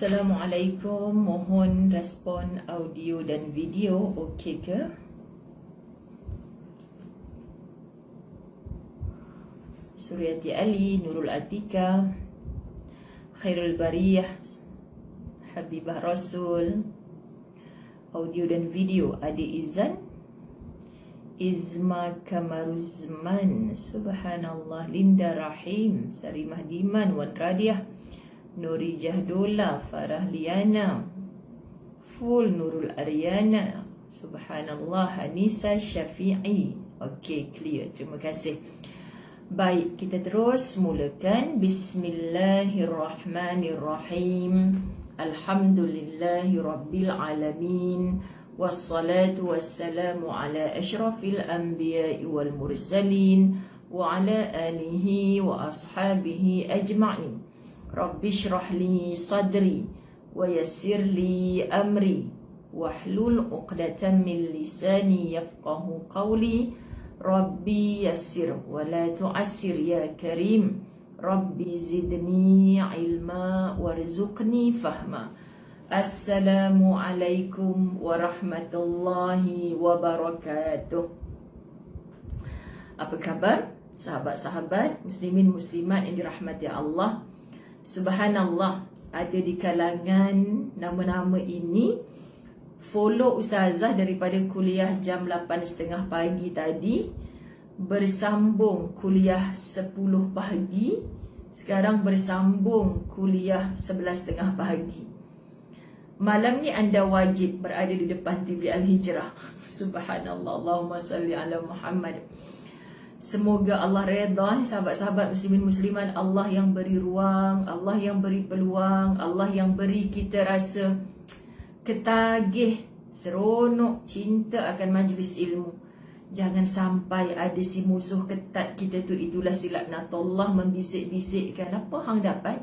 Assalamualaikum, mohon respon audio dan video okey ke? Suryati Ali, Nurul Atika, Khairul Bariyah, Habibah Rasul, audio dan video Adi Izan, Izma Kamaruzman, Subhanallah, Linda Rahim, Sarimah Diman, Wan Radiah, Nuri Jahdola, Farah Liana, Full Nurul Aryana, Subhanallah, Hanisa Syafi'i. Okey, clear. Terima kasih. Baik, kita terus mulakan. Bismillahirrahmanirrahim. Alhamdulillahi Rabbil Alamin. Wassalatu wassalamu ala ashrafil anbiya'i wal mursalin wa ala alihi wa ashabihi ajma'in. Rabbi shrah li sadri wa yassir li amri wahlul 'uqdatam min lisani yafqahu qawli. Rabbi yassir wa la tu'assir ya karim. Rabbi zidni ilma warzuqni fahma. Assalamualaikum warahmatullahi wabarakatuh. Apa khabar sahabat-sahabat muslimin muslimat yang dirahmati Allah? Subhanallah, ada di kalangan nama-nama ini follow ustazah daripada kuliah jam 8.30 pagi tadi, bersambung kuliah 10 pagi, sekarang bersambung kuliah 11.30 pagi. Malam ni anda wajib berada di depan TV Al-Hijrah. Subhanallah, Allahumma salli ala Muhammad. Semoga Allah redha, sahabat-sahabat muslimin muslimat. Allah yang beri ruang, Allah yang beri peluang, Allah yang beri kita rasa ketagih, seronok, cinta akan majlis ilmu. Jangan sampai ada si musuh ketat kita tu, itulah silaknatullah, membisik-bisikkan. Apa hang dapat?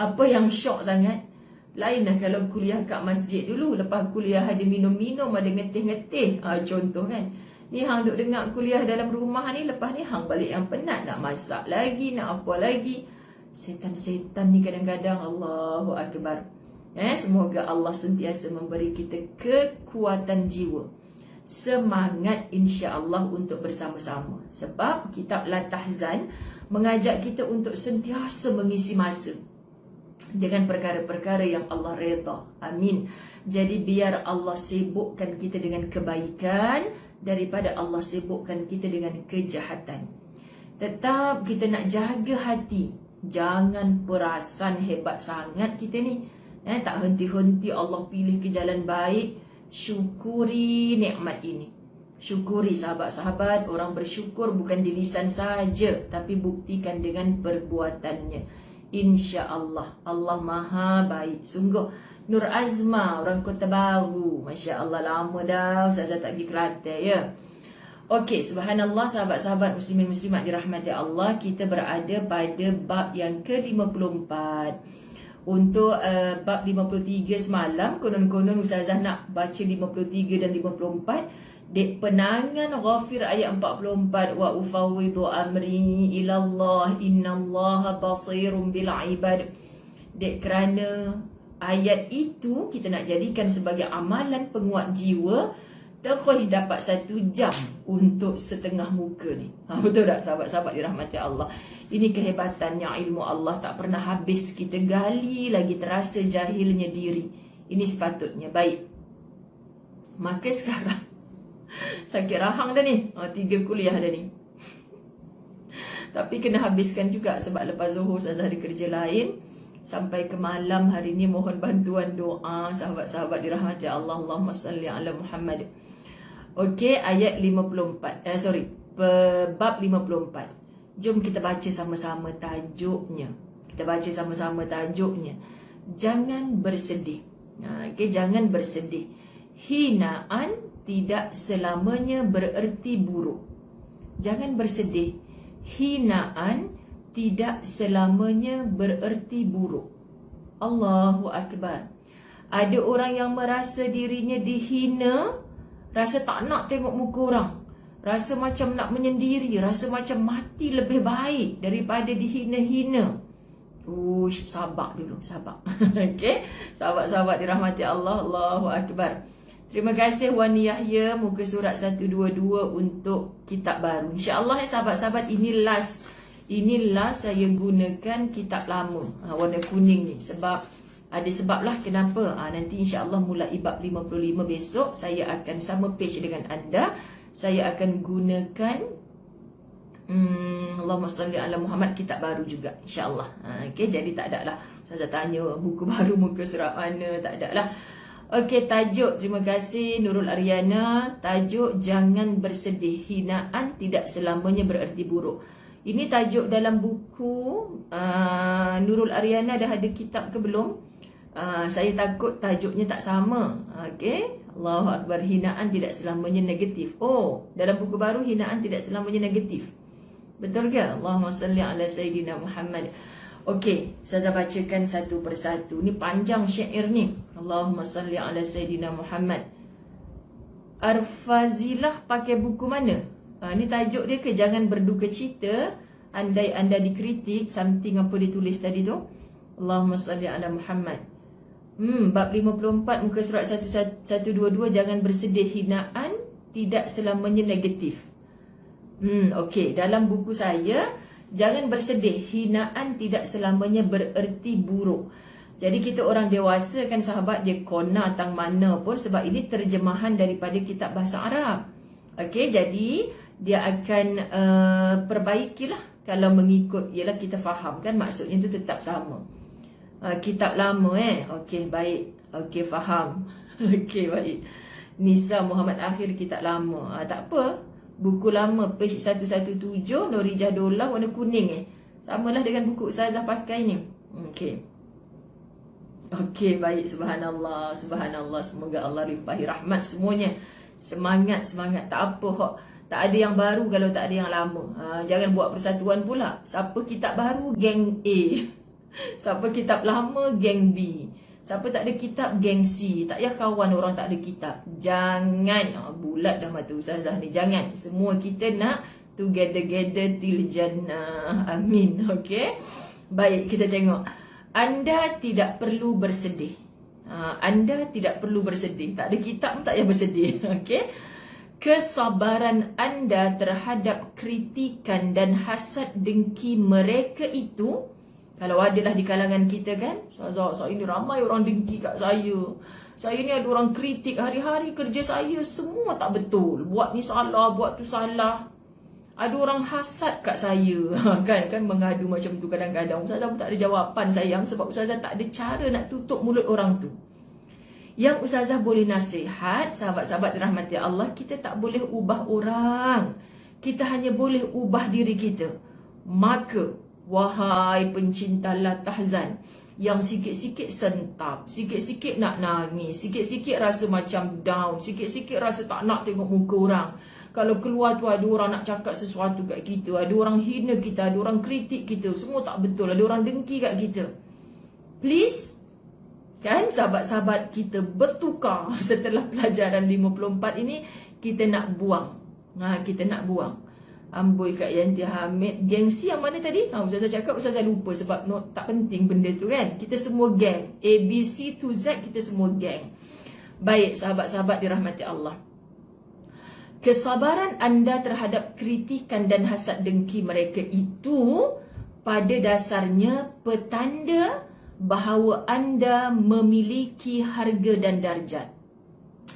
Apa yang syok sangat? Lainlah kalau kuliah kat masjid dulu, lepas kuliah ada minum-minum, ada ngetih-ngetih. Contoh kan. Ni hang duk dengar kuliah dalam rumah ni, lepas ni hang balik yang penat, nak masak lagi, nak apa lagi. Setan-setan ni kadang-kadang, Allahu Akbar. Semoga Allah sentiasa memberi kita kekuatan jiwa, semangat insya-Allah untuk bersama-sama. Sebab kitab La Tahzan mengajak kita untuk sentiasa mengisi masa dengan perkara-perkara yang Allah redha. Amin. Jadi biar Allah sibukkan kita dengan kebaikan daripada Allah sibukkan kita dengan kejahatan. Tetap kita nak jaga hati. Jangan perasan hebat sangat kita ni. Tak henti-henti Allah pilih ke jalan baik. Syukuri nikmat ini. Syukuri sahabat-sahabat. Orang bersyukur bukan di lisan saja, tapi buktikan dengan perbuatannya. InsyaAllah Allah maha baik. Sungguh Nur Azma, orang Kota Baru. Masya Allah, lama dah Ustazah tak pergi Kelantan ya. Okey, subhanallah sahabat-sahabat muslimin muslimat dirahmati Allah. Kita berada pada bab yang ke-54. Untuk bab 53 semalam, konon-konon Ustazah nak baca 53 dan 54. Dek penangan Ghafir ayat 44, wa ufawwidu amri ilallah innallaha basirun bil ibad. Dek kerana ayat itu kita nak jadikan sebagai amalan penguat jiwa. Terus dapat 1 jam untuk setengah muka ni. Betul tak sahabat-sahabat dirahmati Allah? Ini kehebatannya ilmu Allah, tak pernah habis. Kita gali lagi, terasa jahilnya diri. Ini sepatutnya. Baik, maka sekarang sakit rahang dah ni, 3 kuliah dah ni. Tapi kena habiskan juga sebab lepas Zuhur Ustazah ada kerja lain sampai ke malam hari ni. Mohon bantuan doa sahabat-sahabat dirahmati Allah. Allahumma salli ala Muhammad. Okey, ayat 54. Bab 54. Jom kita baca sama-sama tajuknya. Kita baca sama-sama tajuknya. Jangan bersedih. Okey, jangan bersedih. Hinaan tidak selamanya bererti buruk. Jangan bersedih. Hinaan tidak selamanya bererti buruk. Allahu Akbar. Ada orang yang merasa dirinya dihina, rasa tak nak tengok muka orang, rasa macam nak menyendiri, rasa macam mati lebih baik daripada dihina-hina. Ush, sabar dulu, sabar. Okey, sahabat-sahabat dirahmati Allah, Allahu Akbar. Terima kasih Wani Yahya, muka surat 122 untuk kitab baru. InsyaAllah sahabat-sahabat, ini last saya gunakan kitab lama, warna kuning ni. Sebab ada sebab lah kenapa. Nanti insyaAllah mulai bab 55 besok, saya akan sama page dengan anda. Saya akan gunakan Allahumma salli ala Muhammad kitab baru juga, insyaAllah. Okay, jadi tak ada lah saya tanya buku baru muka surat mana, tak ada lah. Okay, tajuk, terima kasih Nurul Ariana. Tajuk, jangan bersedih, hinaan tidak selamanya bererti buruk. Ini tajuk dalam buku Nurul Ariana. Dah ada kitab ke belum? Saya takut tajuknya tak sama. Okay, Allahu Akbar. Hinaan tidak selamanya negatif. Oh, dalam buku baru hinaan tidak selamanya negatif. Betul ke? Allahumma salli ala Sayyidina Muhammad. Okey, Ustazah bacakan satu persatu. Ni panjang syair ni. Allahumma salli ala Sayyidina Muhammad. Arfazilah pakai buku mana? Ni tajuk dia ke? Jangan berduka cita andai anda dikritik. Something apa dia tulis tadi tu. Allahumma salli ala Muhammad. Bab 54 muka surat 122. Jangan bersedih, hinaan tidak selamanya negatif. Okey, dalam buku saya, jangan bersedih, hinaan tidak selamanya bererti buruk. Jadi kita orang dewasa kan sahabat, dia kona tang mana pun, sebab ini terjemahan daripada kitab bahasa Arab. Okey, jadi dia akan perbaikilah kalau mengikut, ialah kita faham kan maksudnya itu tetap sama. Kitab lama okey, baik. Okey, faham. Okey, baik. Nisa Muhammad Akhir, kitab lama. Tak apa. Buku lama, page 117, Norijah Dolah, warna kuning samalah dengan buku Ustazah pakai ni. Okey. Okey, baik. Subhanallah, subhanallah. Semoga Allah limpahi rahmat semuanya. Semangat, semangat. Tak apa, tak ada yang baru kalau tak ada yang lama. Jangan buat persatuan pula. Siapa kitab baru, geng A. Siapa kitab lama, geng B. Siapa tak ada kitab, geng C. Tak payah kawan orang tak ada kitab. Jangan. Bulat dah mata Ustazah ni. Jangan. Semua kita nak together till jannah. Amin. Okey. Baik, kita tengok. Anda tidak perlu bersedih. Anda tidak perlu bersedih. Tak ada kitab pun tak payah bersedih. Okey. Kesabaran anda terhadap kritikan dan hasad dengki mereka itu, kalau adalah di kalangan kita kan, saya ni ramai orang dengki kat saya. Saya ni ada orang kritik hari-hari kerja saya, semua tak betul. Buat ni salah, buat tu salah. Ada orang hasad kat saya. Kan mengadu macam tu kadang-kadang. Ustazah pun tak ada jawapan sayang, sebab Ustazah tak ada cara nak tutup mulut orang tu. Yang Ustazah boleh nasihat, sahabat-sahabat dirahmati Allah, kita tak boleh ubah orang. Kita hanya boleh ubah diri kita. Maka wahai pencinta la tahzan, yang sikit-sikit sentap, sikit-sikit nak nangis, sikit-sikit rasa macam down, sikit-sikit rasa tak nak tengok muka orang. Kalau keluar tu ada orang nak cakap sesuatu kat kita, ada orang hina kita, ada orang kritik kita, semua tak betul, ada orang dengki kat kita. Please, kan sahabat-sahabat kita bertukar setelah pelajaran 54 ini, kita nak buang. Kita nak buang. Amboi Kak Yanti Hamid, gengsi yang mana tadi? Ustazah cakap, Ustazah lupa sebab tak penting benda tu kan. Kita semua geng. A, B, C to Z, kita semua geng. Baik, sahabat-sahabat dirahmati Allah. Kesabaran anda terhadap kritikan dan hasad dengki mereka itu pada dasarnya petanda bahawa anda memiliki harga dan darjat.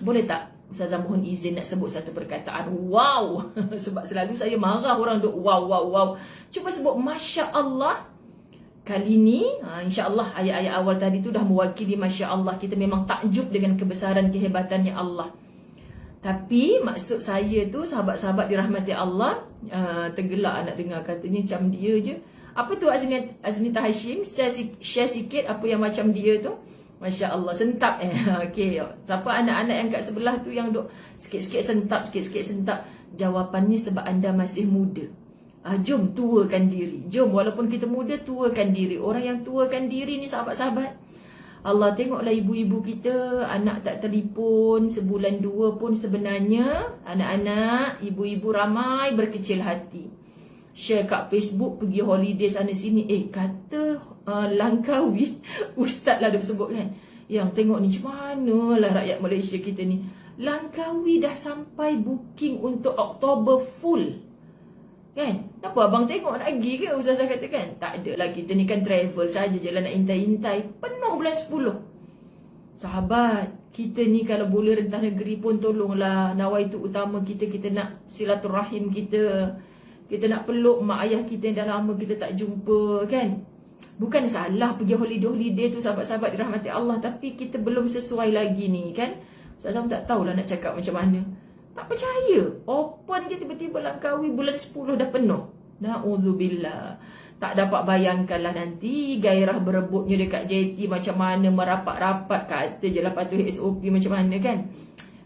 Boleh tak Ustazah mohon izin nak sebut satu perkataan wow. Sebab selalu saya marah orang duk wow. Cuba sebut Masya Allah. Kali ni insya-Allah ayat-ayat awal tadi tu dah mewakili Masya Allah. Kita memang takjub dengan kebesaran kehebatannya Allah. Tapi maksud saya tu sahabat-sahabat dirahmati Allah, tergelak nak dengar katanya macam dia je. Apa tu Aznita Hashim? Share sikit apa yang macam dia tu. Masya Allah, sentap Okey, siapa anak-anak yang kat sebelah tu yang duk sikit-sikit sentap. Jawapannya sebab anda masih muda. Jom tuakan diri. Jom, walaupun kita muda, tuakan diri. Orang yang tuakan diri ni sahabat-sahabat, Allah tengoklah ibu-ibu kita, anak tak telefon sebulan dua pun sebenarnya. Anak-anak, ibu-ibu ramai berkecil hati. share kat Facebook, pergi holiday sana sini. Kata Langkawi, ustaz lah dia sebut kan, yang tengok ni macam mana lah rakyat Malaysia kita ni. Langkawi dah sampai booking untuk Oktober full. Kan? Kenapa abang tengok nak pergi ke? Ustazah kata kan, tak ada lah, kita ni kan travel saja je lah, nak intai-intai. Penuh bulan 10. Sahabat, kita ni kalau boleh rentah negeri pun tolonglah. Nawaitu utama kita, kita nak silaturahim kita. Kita nak peluk mak ayah kita yang dah lama kita tak jumpa kan. Bukan salah pergi holiday-holiday tu sahabat-sahabat dirahmati Allah, tapi kita belum sesuai lagi ni kan. Ustazah tak tahulah nak cakap macam mana. Tak percaya. Open je tiba-tiba Langkawi bulan 10 dah penuh. Na'udzubillah. Tak dapat bayangkanlah nanti gairah berebutnya dekat JT macam mana, merapat-rapat. Kata je lah patuh SOP macam mana kan.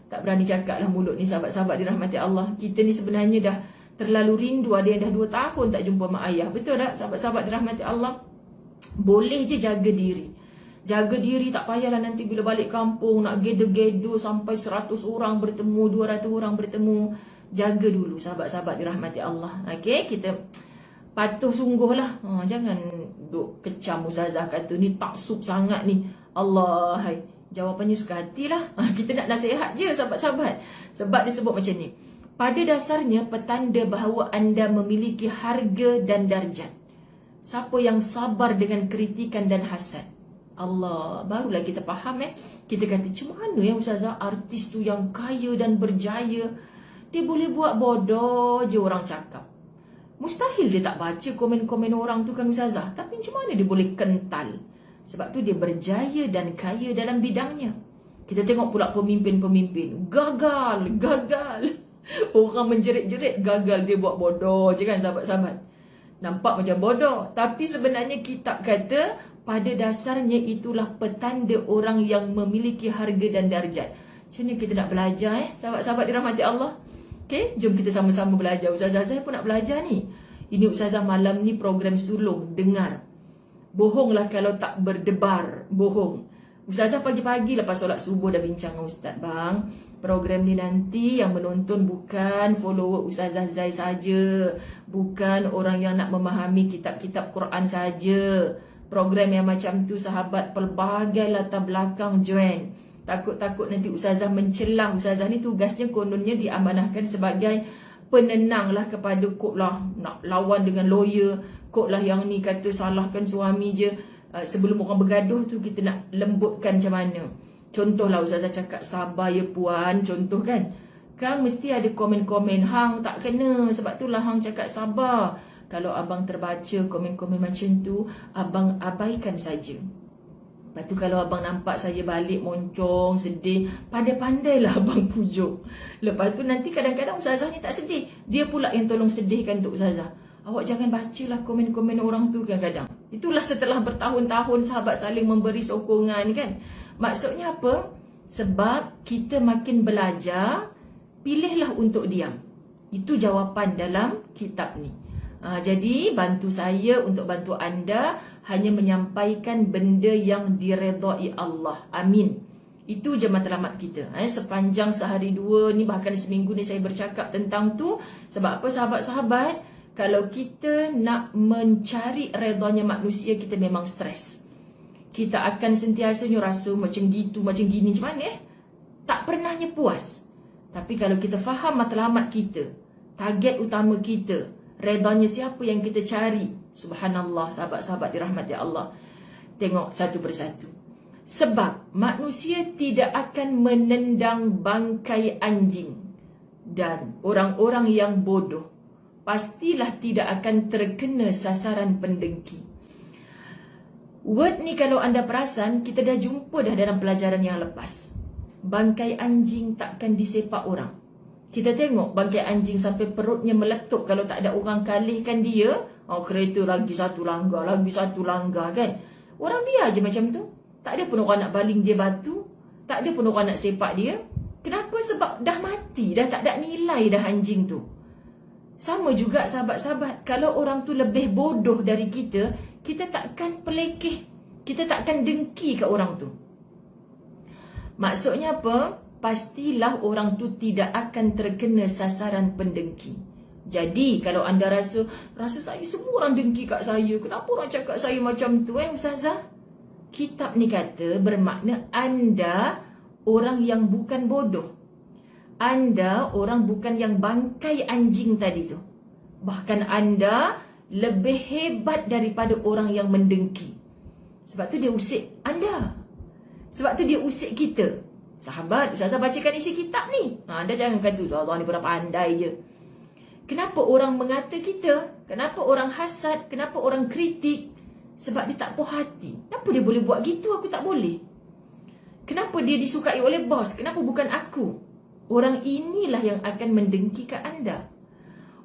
Tak berani cakap lah mulut ni sahabat-sahabat dirahmati Allah. Kita ni sebenarnya dah terlalu rindu. Ada yang dah 2 tahun tak jumpa mak ayah. Betul tak sahabat-sahabat dirahmati Allah? Boleh je jaga diri. Jaga diri, tak payahlah nanti bila balik kampung nak gedo-gedo sampai 100 orang bertemu, 200 orang bertemu. Jaga dulu sahabat-sahabat dirahmati Allah. Okey, kita patuh sungguh lah. Jangan duk kecam ustazah kata ni taksub sangat ni. Allah, hai. Jawapannya suka hatilah. Kita nak nasihat je sahabat-sahabat. Sebab dia sebut macam ni. Pada dasarnya petanda bahawa anda memiliki harga dan darjat. Siapa yang sabar dengan kritikan dan hasad. Allah, barulah kita faham Kita kata, macam mana ustazah artis tu yang kaya dan berjaya, dia boleh buat bodoh je orang cakap. Mustahil dia tak baca komen-komen orang tu kan ustazah. Tapi macam mana dia boleh kental? Sebab tu dia berjaya dan kaya dalam bidangnya. Kita tengok pula pemimpin-pemimpin gagal. Orang menjerit-jerit, gagal, dia buat bodoh je kan sahabat-sahabat. Nampak macam bodoh, tapi sebenarnya kitab kata pada dasarnya itulah petanda orang yang memiliki harga dan darjat. Macam mana kita nak belajar sahabat-sahabat dirahmati Allah? Okay, jom kita sama-sama belajar. Ustazah saya pun nak belajar ni. Ini ustazah malam ni program sulung. Dengar. Bohonglah kalau tak berdebar. Bohong. Ustazah pagi-pagi lepas solat subuh dah bincang dengan ustaz. Bang, program ni nanti yang menonton bukan follower Ustazah Zai saja, bukan orang yang nak memahami kitab-kitab Quran saja. Program yang macam tu sahabat pelbagai latar belakang join. Takut-takut nanti ustazah mencelah. Ustazah ni tugasnya kononnya diamanahkan sebagai penenang lah kepada kok lah nak lawan dengan lawyer, kok lah yang ni kata salahkan suami je. Sebelum orang bergaduh tu kita nak lembutkan macam mana. Contohlah ustazah cakap sabar ya puan, contoh kan. Kan mesti ada komen-komen, hang tak kena, sebab tu lah hang cakap sabar. Kalau abang terbaca komen-komen macam tu, abang abaikan saja. Lepas tu kalau abang nampak saya balik moncong, sedih, pandai-pandailah abang pujuk. Lepas tu nanti kadang-kadang ustazah ni tak sedih, dia pula yang tolong sedihkan untuk ustazah. Awak jangan bacalah komen-komen orang tu kadang-kadang. Itulah setelah bertahun-tahun sahabat saling memberi sokongan kan. Maksudnya apa? Sebab kita makin belajar, pilihlah untuk diam. Itu jawapan dalam kitab ni. Jadi bantu saya untuk bantu anda hanya menyampaikan benda yang diredai Allah. Amin. Itu je matlamat kita. Sepanjang sehari dua ni, bahkan seminggu ni saya bercakap tentang tu. Sebab apa sahabat-sahabat? Kalau kita nak mencari redanya manusia, kita memang stres. Kita akan sentiasanya rasa macam gitu, macam gini, macam mana tak pernahnya puas. Tapi kalau kita faham matlamat kita, target utama kita, redanya siapa yang kita cari, subhanallah sahabat-sahabat dirahmati Allah. Tengok satu persatu. Sebab manusia tidak akan menendang bangkai anjing. Dan orang-orang yang bodoh pastilah tidak akan terkena sasaran pendengki. Word ni kalau anda perasan, kita dah jumpa dah dalam pelajaran yang lepas. Bangkai anjing takkan disepak orang. Kita tengok bangkai anjing sampai perutnya meletup kalau tak ada orang kalihkan dia. Kereta lagi satu langgar kan. Orang dia je macam tu. Tak ada pun orang nak baling dia batu. Tak ada pun orang nak sepak dia. Kenapa? Sebab dah mati, dah tak ada nilai dah anjing tu. Sama juga sahabat-sahabat, kalau orang tu lebih bodoh dari kita, kita takkan pelekeh, kita takkan dengki ke orang tu. Maksudnya apa? Pastilah orang tu tidak akan terkena sasaran pendengki. Jadi kalau anda rasa saya semua orang dengki kat saya, kenapa orang cakap saya macam tu Ustazah? Kitab ni kata bermakna anda orang yang bukan bodoh. Anda orang bukan yang bangkai anjing tadi tu. Bahkan anda lebih hebat daripada orang yang mendengki. Sebab tu dia usik anda. Sebab tu dia usik kita. Sahabat, Ustazah bacakan isi kitab ni. Anda jangan kata Ustazah ni pernah pandai je. Kenapa orang mengata kita? Kenapa orang hasad? Kenapa orang kritik? Sebab dia tak puas hati. Kenapa dia boleh buat gitu? Aku tak boleh. Kenapa dia disukai oleh bos? Kenapa bukan aku? Orang inilah yang akan mendengkikan anda.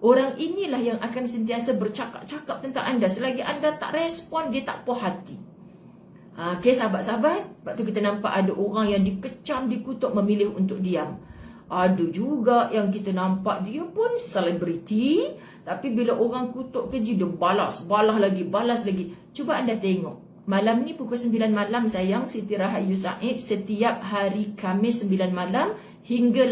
Orang inilah yang akan sentiasa bercakap-cakap tentang anda. Selagi anda tak respon, dia tak puas hati. Okey sahabat-sahabat, sebab tu kita nampak ada orang yang dikecam, dikutuk, memilih untuk diam. Ada juga yang kita nampak dia pun selebriti, tapi bila orang kutuk keji, dia balas lagi. Cuba anda tengok. Malam ni pukul 9 malam sayang, Siti Rahayu Said setiap hari Khamis 9 malam hingga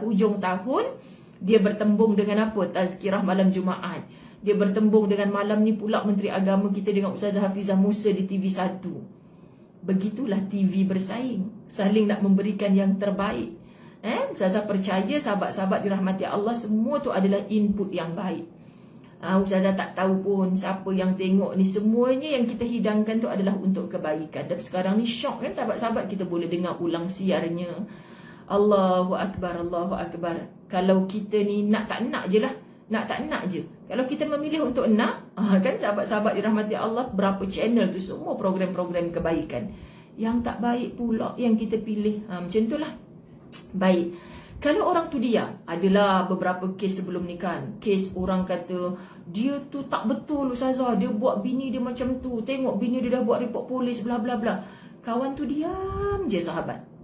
hujung tahun dia bertembung dengan apa? Tazkirah malam Jumaat. Dia bertembung dengan malam ni pula Menteri Agama kita dengan Ustazah Hafizah Musa di TV1. Begitulah TV bersaing, saling nak memberikan yang terbaik. Ustazah percaya sahabat-sahabat dirahmati Allah, semua tu adalah input yang baik. Ustazah tak tahu pun siapa yang tengok ni, semuanya yang kita hidangkan tu adalah untuk kebaikan. Dan sekarang ni syok kan sahabat-sahabat, kita boleh dengar ulang siarnya. Allahu Akbar, Allahu Akbar. Kalau kita ni nak tak nak je lah, nak tak nak je. Kalau kita memilih untuk nak, kan sahabat-sahabat dirahmati Allah, berapa channel tu semua program-program kebaikan. Yang tak baik pula yang kita pilih. Macam tu lah. Baik. Kalau orang tu diam, adalah beberapa kes sebelum ni kan. Kes orang kata, dia tu tak betul Ustazah, dia buat bini dia macam tu. Tengok bini dia dah buat report polis, bla bla bla. Kawan tu diam je sahabat.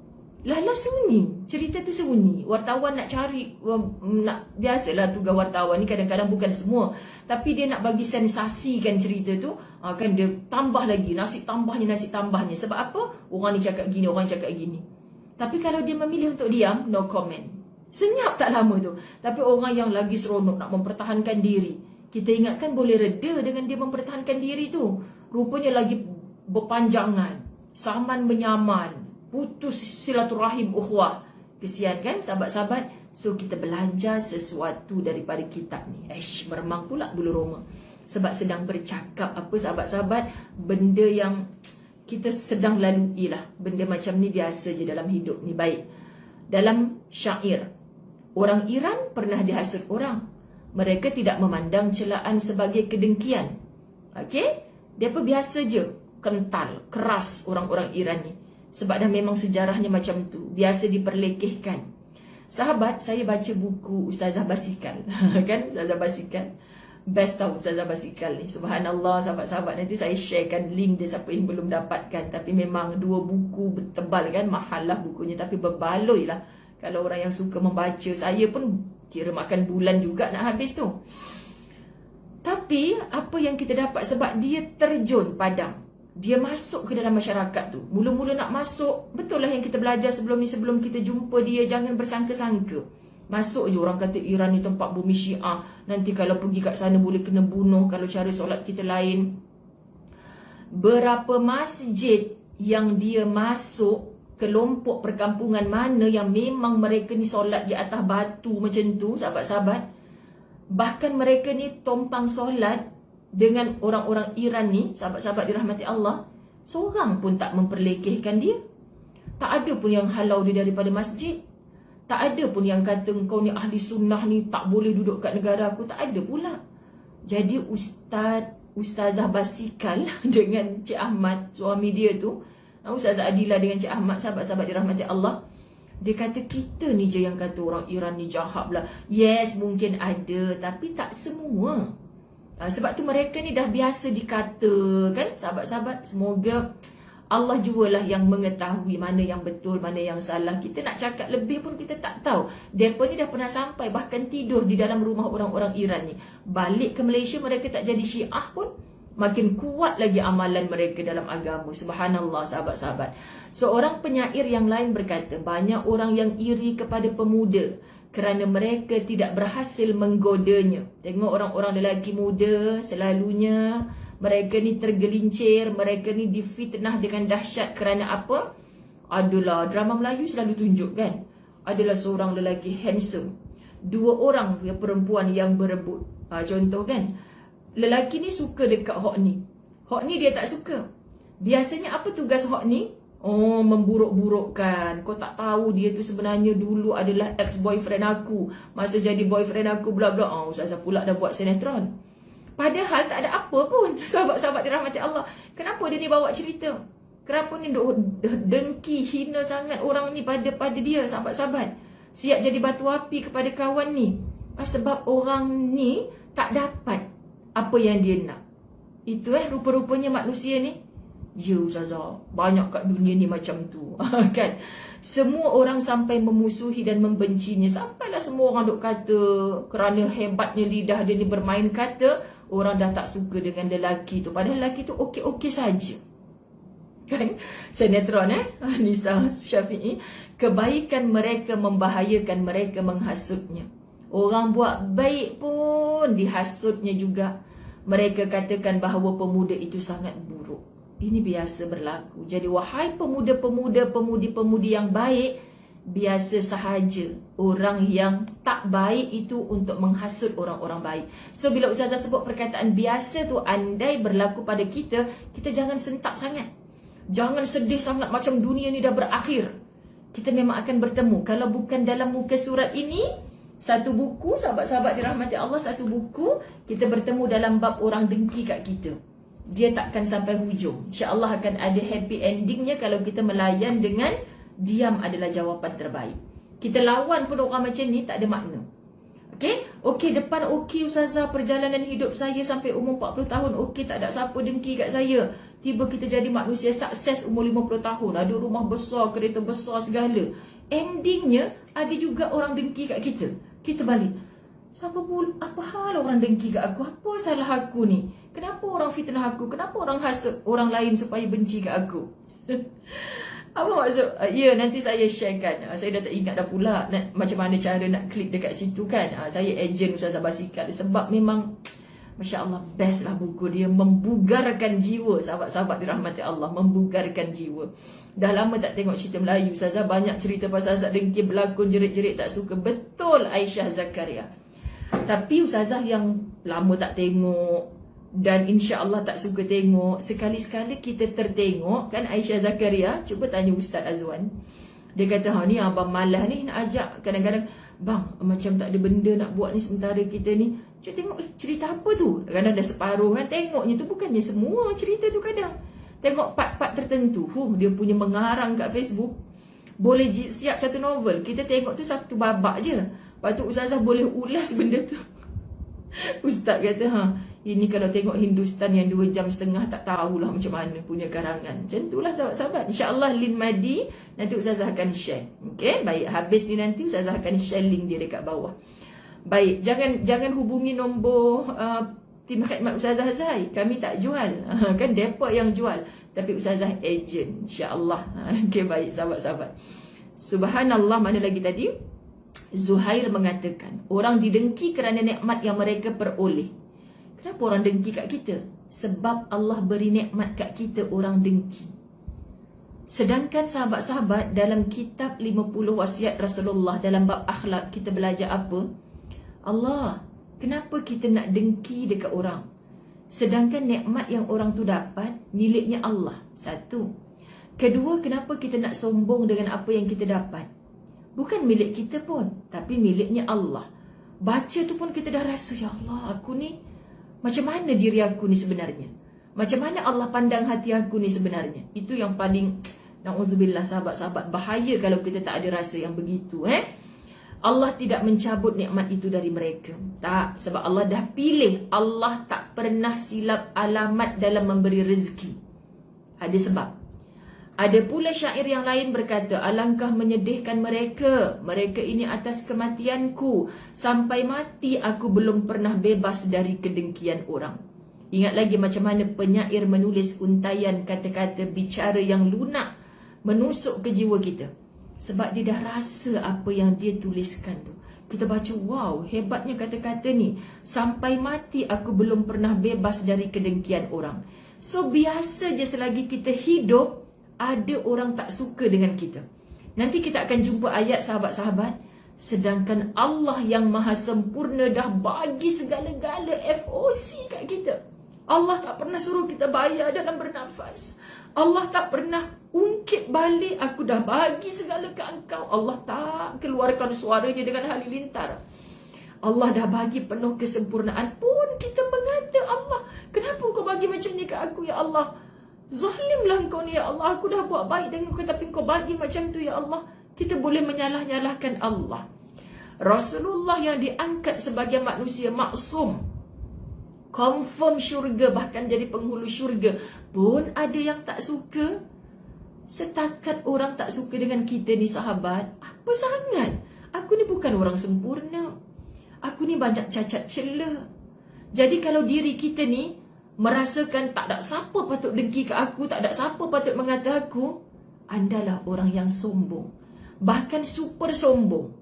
Lala sunyi, cerita tu sunyi. Wartawan nak cari, biasalah tugas wartawan ni kadang-kadang bukan semua, tapi dia nak bagi sensasikan cerita tu, kan dia tambah lagi, nasi tambahnya. Sebab apa? Orang ni cakap gini, orang cakap gini. Tapi kalau dia memilih untuk diam, no comment. Senyap tak lama tu. Tapi orang yang lagi seronok nak mempertahankan diri, kita ingatkan boleh reda dengan dia mempertahankan diri tu. Rupanya lagi berpanjangan, saman menyaman, putus silaturahim ukhuwah. Kesian kan sahabat-sahabat? So kita belajar sesuatu daripada kitab ni. Meremang pula bulu roma. Sebab sedang bercakap apa sahabat-sahabat, benda yang kita sedang lalui lah. Benda macam ni biasa je dalam hidup ni. Baik. Dalam syair, orang Iran pernah dihasut orang. Mereka tidak memandang celaan sebagai kedengkian. Okey? Dia pun biasa je. Kental, keras orang-orang Iran ni. Sebab dah memang sejarahnya macam tu. Biasa diperlekehkan. Sahabat, saya baca buku Ustazah Basikal. Kan? Ustazah Basikal. Best tau Ustazah Basikal ni. Subhanallah sahabat-sahabat. Nanti saya sharekan link dia siapa yang belum dapatkan. Tapi memang 2 buku tebal kan. Mahal lah bukunya. Tapi berbaloi lah. Kalau orang yang suka membaca. Saya pun kira makan bulan juga nak habis tu. Tapi apa yang kita dapat, sebab dia terjun padang. Dia masuk ke dalam masyarakat tu. Mula-mula nak masuk, betul lah yang kita belajar sebelum ni, sebelum kita jumpa dia, jangan bersangka-sangka. Masuk je orang kata Iran ni tempat bumi Syiah. Nanti kalau pergi kat sana boleh kena bunuh kalau cara solat kita lain. Berapa masjid yang dia masuk, kelompok perkampungan mana yang memang mereka ni solat di atas batu macam tu, sahabat-sahabat. Bahkan mereka ni tompang solat dengan orang-orang Iran ni, sahabat-sahabat dirahmati Allah, seorang pun tak memperlekehkan dia. Tak ada pun yang halau dia daripada masjid. Tak ada pun yang kata engkau ni ahli sunnah ni tak boleh duduk kat negara aku. Tak ada pula. Jadi Ustazah Basikal dengan Cik Ahmad, suami dia tu, Ustazah Adila dengan Cik Ahmad, sahabat-sahabat dirahmati Allah, dia kata kita ni je yang kata orang Iran ni jahat lah. Yes, mungkin ada, tapi tak semua. Sebab tu mereka ni dah biasa dikata kan, sahabat-sahabat. Semoga Allah jualah yang mengetahui mana yang betul, mana yang salah. Kita nak cakap lebih pun kita tak tahu. Mereka ni dah pernah sampai bahkan tidur di dalam rumah orang-orang Iran ni. Balik ke Malaysia mereka tak jadi Syiah pun, makin kuat lagi amalan mereka dalam agama. Subhanallah sahabat-sahabat. Seorang penyair yang lain berkata, banyak orang yang iri kepada pemuda kerana mereka tidak berhasil menggodanya. Tengok orang-orang lelaki muda, selalunya mereka ni tergelincir, mereka ni difitnah dengan dahsyat kerana apa? Adalah drama Melayu selalu tunjukkan, adalah seorang lelaki handsome, 2 orang perempuan yang berebut. Contoh kan, lelaki ni suka dekat Hok ni dia tak suka. Biasanya apa tugas Hok ni? Oh, memburuk-burukkan. Kau tak tahu dia tu sebenarnya dulu adalah ex-boyfriend aku, masa jadi boyfriend aku bla bla. Ustazah pula dah buat sinetron. Padahal tak ada apa pun. Sahabat-sahabat dirahmati Allah, kenapa dia ni bawa cerita? Kenapa ni dengki, hina sangat orang ni pada dia, sahabat-sahabat? Siap jadi batu api kepada kawan ni. Sebab orang ni tak dapat apa yang dia nak. Itu rupa-rupanya manusia ni. Ya Ustazah, banyak kat dunia ni macam tu. Kan? Semua orang sampai memusuhi dan membencinya. Sampailah semua orang duk kata, kerana hebatnya lidah dia ni bermain kata, orang dah tak suka dengan lelaki tu. Padahal lelaki tu okey-okey saja. Kan? Sinetron Nisa Syafi'i. Kebaikan mereka membahayakan mereka menghasutnya. Orang buat baik pun dihasutnya juga. Mereka katakan bahawa pemuda itu sangat buruk. Ini biasa berlaku. Jadi wahai pemuda-pemuda, pemudi-pemudi yang baik, biasa sahaja orang yang tak baik itu untuk menghasut orang-orang baik. So bila Ustazah sebut perkataan biasa tu, andai berlaku pada kita, kita jangan sentap sangat. Jangan sedih sangat macam dunia ni dah berakhir. Kita memang akan bertemu. Kalau bukan dalam muka surat ini, satu buku, sahabat-sahabat dirahmati Allah, satu buku, kita bertemu dalam bab orang dengki kat kita. Dia takkan sampai hujung. InsyaAllah akan ada happy endingnya kalau kita melayan dengan diam adalah jawapan terbaik. Kita lawan pun orang macam ni tak ada makna. Okey, depan okey Ustazah, perjalanan hidup saya sampai umur 40 tahun okey, tak ada siapa dengki kat saya. Tiba kita jadi manusia sukses umur 50 tahun, ada rumah besar, kereta besar segala. Endingnya ada juga orang dengki kat kita. Kita balik, apa hal orang dengki kat aku? Apa salah aku ni? Kenapa orang fitnah aku? Kenapa orang hasut orang lain supaya benci kat aku? Apa maksud? Ya, nanti saya sharekan. Saya dah tak ingat dah pula macam mana cara nak klik dekat situ kan. Saya ejen Ustazah Basikal. Sebab memang Masya Allah, best lah buku dia. Membugarkan jiwa, sahabat-sahabat dirahmati Allah. Membugarkan jiwa. Dah lama tak tengok cerita Melayu Ustazah. Banyak cerita pasal Azad dengki, berlakon, jerit-jerit tak suka. Betul Aisyah Zakaria. Tapi Ustazah yang lama tak tengok dan insya Allah tak suka tengok, sekali-sekala kita tertengok kan Aisyah Zakaria. Cuba tanya Ustaz Azwan. Dia kata, ni abang malas ni nak ajak. Kadang-kadang, bang macam tak ada benda nak buat ni sementara kita ni. Cuba tengok, cerita apa tu? Kadang-kadang dah separuh kan. Tengoknya tu bukannya semua cerita tu kadang. Tengok part-part tertentu. Dia punya mengarang kat Facebook. Boleh siap satu novel. Kita tengok tu satu babak je. Lepas tu Ustazah boleh ulas benda tu. Ustaz kata, ini kalau tengok Hindustan yang 2 jam setengah, tak tahulah macam mana punya karangan. Macam itulah sahabat-sahabat. InsyaAllah link Madi nanti Ustazah akan share. Okey, baik. Habis ni nanti Ustazah akan share link dia dekat bawah. Baik, jangan hubungi nombor tim khidmat Ustazah Zai. Kami tak jual. Kan depa yang jual. Tapi Ustazah agent, insya-Allah. Okey, baik sahabat-sahabat. Subhanallah, mana lagi tadi? Zuhair mengatakan, orang didengki kerana nikmat yang mereka peroleh. Kenapa orang dengki kat kita? Sebab Allah beri nikmat kat kita, orang dengki. Sedangkan sahabat-sahabat dalam kitab 50 wasiat Rasulullah dalam bab akhlak, kita belajar apa? Allah, kenapa kita nak dengki dekat orang? Sedangkan nikmat yang orang tu dapat miliknya Allah. Satu. Kedua, kenapa kita nak sombong dengan apa yang kita dapat? Bukan milik kita pun, tapi miliknya Allah. Baca tu pun kita dah rasa, ya Allah, aku ni macam mana diri aku ni sebenarnya? Macam mana Allah pandang hati aku ni sebenarnya? Itu yang paling, na'udzubillah sahabat-sahabat, bahaya kalau kita tak ada rasa yang begitu. Allah tidak mencabut nikmat itu dari mereka. Tak, sebab Allah dah pilih. Allah tak pernah silap alamat dalam memberi rezeki. Ada sebab. Ada pula syair yang lain berkata, alangkah menyedihkan mereka. Mereka ini atas kematianku. Sampai mati aku belum pernah bebas dari kedengkian orang. Ingat lagi macam mana penyair menulis untaian kata-kata bicara yang lunak, menusuk ke jiwa kita. Sebab dia dah rasa apa yang dia tuliskan tu. Kita baca, wow, hebatnya kata-kata ni. Sampai mati aku belum pernah bebas dari kedengkian orang. So, biasa je selagi kita hidup, ada orang tak suka dengan kita. Nanti kita akan jumpa ayat sahabat-sahabat. Sedangkan Allah yang maha sempurna dah bagi segala-gala FOC kat kita. Allah tak pernah suruh kita bayar dalam bernafas. Allah tak pernah ungkit balik, aku dah bagi segala ke engkau. Allah tak keluarkan suaranya dengan halilintar. Allah dah bagi penuh kesempurnaan pun kita mengata, Allah, kenapa kau bagi macam ni ke aku, ya Allah? Zalimlah kau ni, ya Allah. Aku dah buat baik dengan kau, tapi kau bagi macam tu, ya Allah. Kita boleh menyalah-nyalahkan Allah. Rasulullah yang diangkat sebagai manusia maksum, confirm syurga, bahkan jadi penghulu syurga, pun ada yang tak suka. Setakat orang tak suka dengan kita ni sahabat, apa sangat? Aku ni bukan orang sempurna. Aku ni banyak cacat celah. Jadi kalau diri kita ni merasakan tak ada siapa patut dengki ke aku, tak ada siapa patut mengata aku, andalah orang yang sombong. Bahkan super sombong.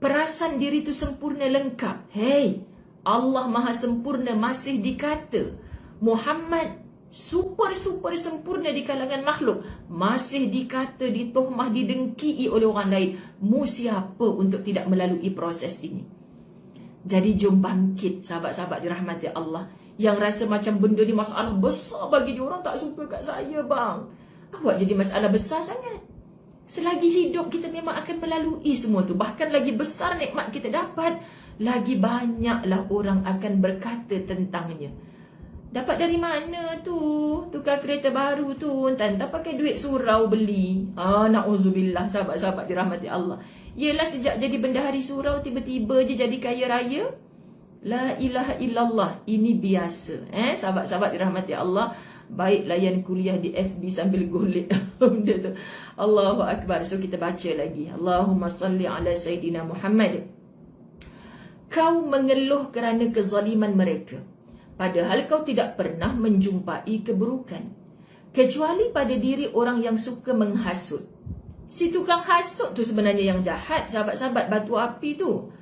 Perasan diri tu sempurna lengkap. Hey, Allah maha sempurna masih dikata. Muhammad super sempurna di kalangan makhluk, masih dikata, ditohmah, didengki oleh orang lain. Mu siapa untuk tidak melalui proses ini? Jadi jom bangkit sahabat-sahabat dirahmati Allah. Yang rasa macam benda ni masalah besar bagi dia, orang tak suka kat saya bang. Awak jadi masalah besar sangat. Selagi hidup kita memang akan melalui semua tu. Bahkan lagi besar nikmat kita dapat, lagi banyaklah orang akan berkata tentangnya. Dapat dari mana tu? Tukar kereta baru tu, tak pakai duit surau beli. Na'udzubillah sahabat-sahabat dirahmati Allah. Yelah, sejak jadi bendahari surau tiba-tiba je jadi kaya raya. La ilaha illallah. Ini biasa. Sahabat-sahabat dirahmati Allah. Baik layan kuliah di FB sambil golek benda tu. Allahu Akbar. So kita baca lagi. Allahumma salli ala Sayyidina Muhammad. Kau mengeluh kerana kezaliman mereka, padahal kau tidak pernah menjumpai keburukan, kecuali pada diri orang yang suka menghasut. Si tukang hasut tu sebenarnya yang jahat, sahabat-sahabat batu api tu.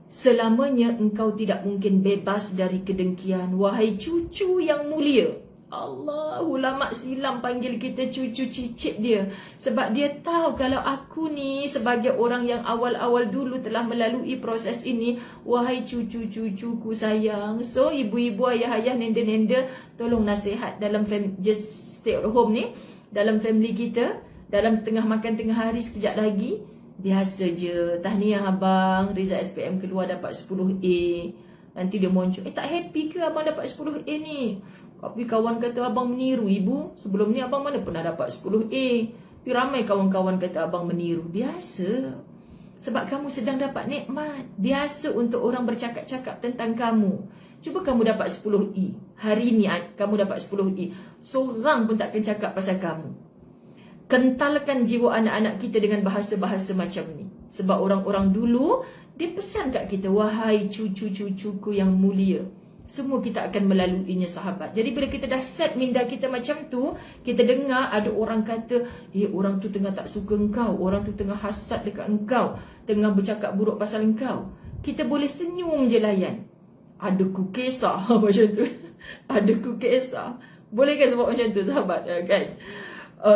Selamanya engkau tidak mungkin bebas dari kedengkian, wahai cucu yang mulia. Allah, ulama silam panggil kita cucu cicit dia. Sebab dia tahu kalau aku ni sebagai orang yang awal-awal dulu telah melalui proses ini, wahai cucu-cucuku sayang. So, ibu-ibu, ayah-ayah, nenda-nenda, tolong nasihat dalam just stay at home ni, dalam family kita, dalam tengah makan tengah hari sekejap lagi, biasa je. Tahniah abang, Rizal SPM keluar dapat 10A. Nanti dia muncul, tak happy ke abang dapat 10A ni? Tapi kawan kata abang meniru ibu. Sebelum ni abang mana pernah dapat 10A. Tapi ramai kawan-kawan kata abang meniru. Biasa. Sebab kamu sedang dapat nikmat. Biasa untuk orang bercakap-cakap tentang kamu. Cuba kamu dapat 10E. Hari ni kamu dapat 10E. Seorang pun takkan cakap pasal kamu. Kentalkan jiwa anak-anak kita dengan bahasa-bahasa macam ni. Sebab orang-orang dulu, dia pesan kat kita, wahai cucu-cucuku yang mulia. Semua kita akan melaluinya sahabat. Jadi bila kita dah set minda kita macam tu, kita dengar ada orang kata, orang tu tengah tak suka engkau, orang tu tengah hasad dekat engkau, tengah bercakap buruk pasal engkau, kita boleh senyum je layan. Ada ku kisah macam tu. Ada ku kisah. Boleh kan sebab macam tu sahabat kan?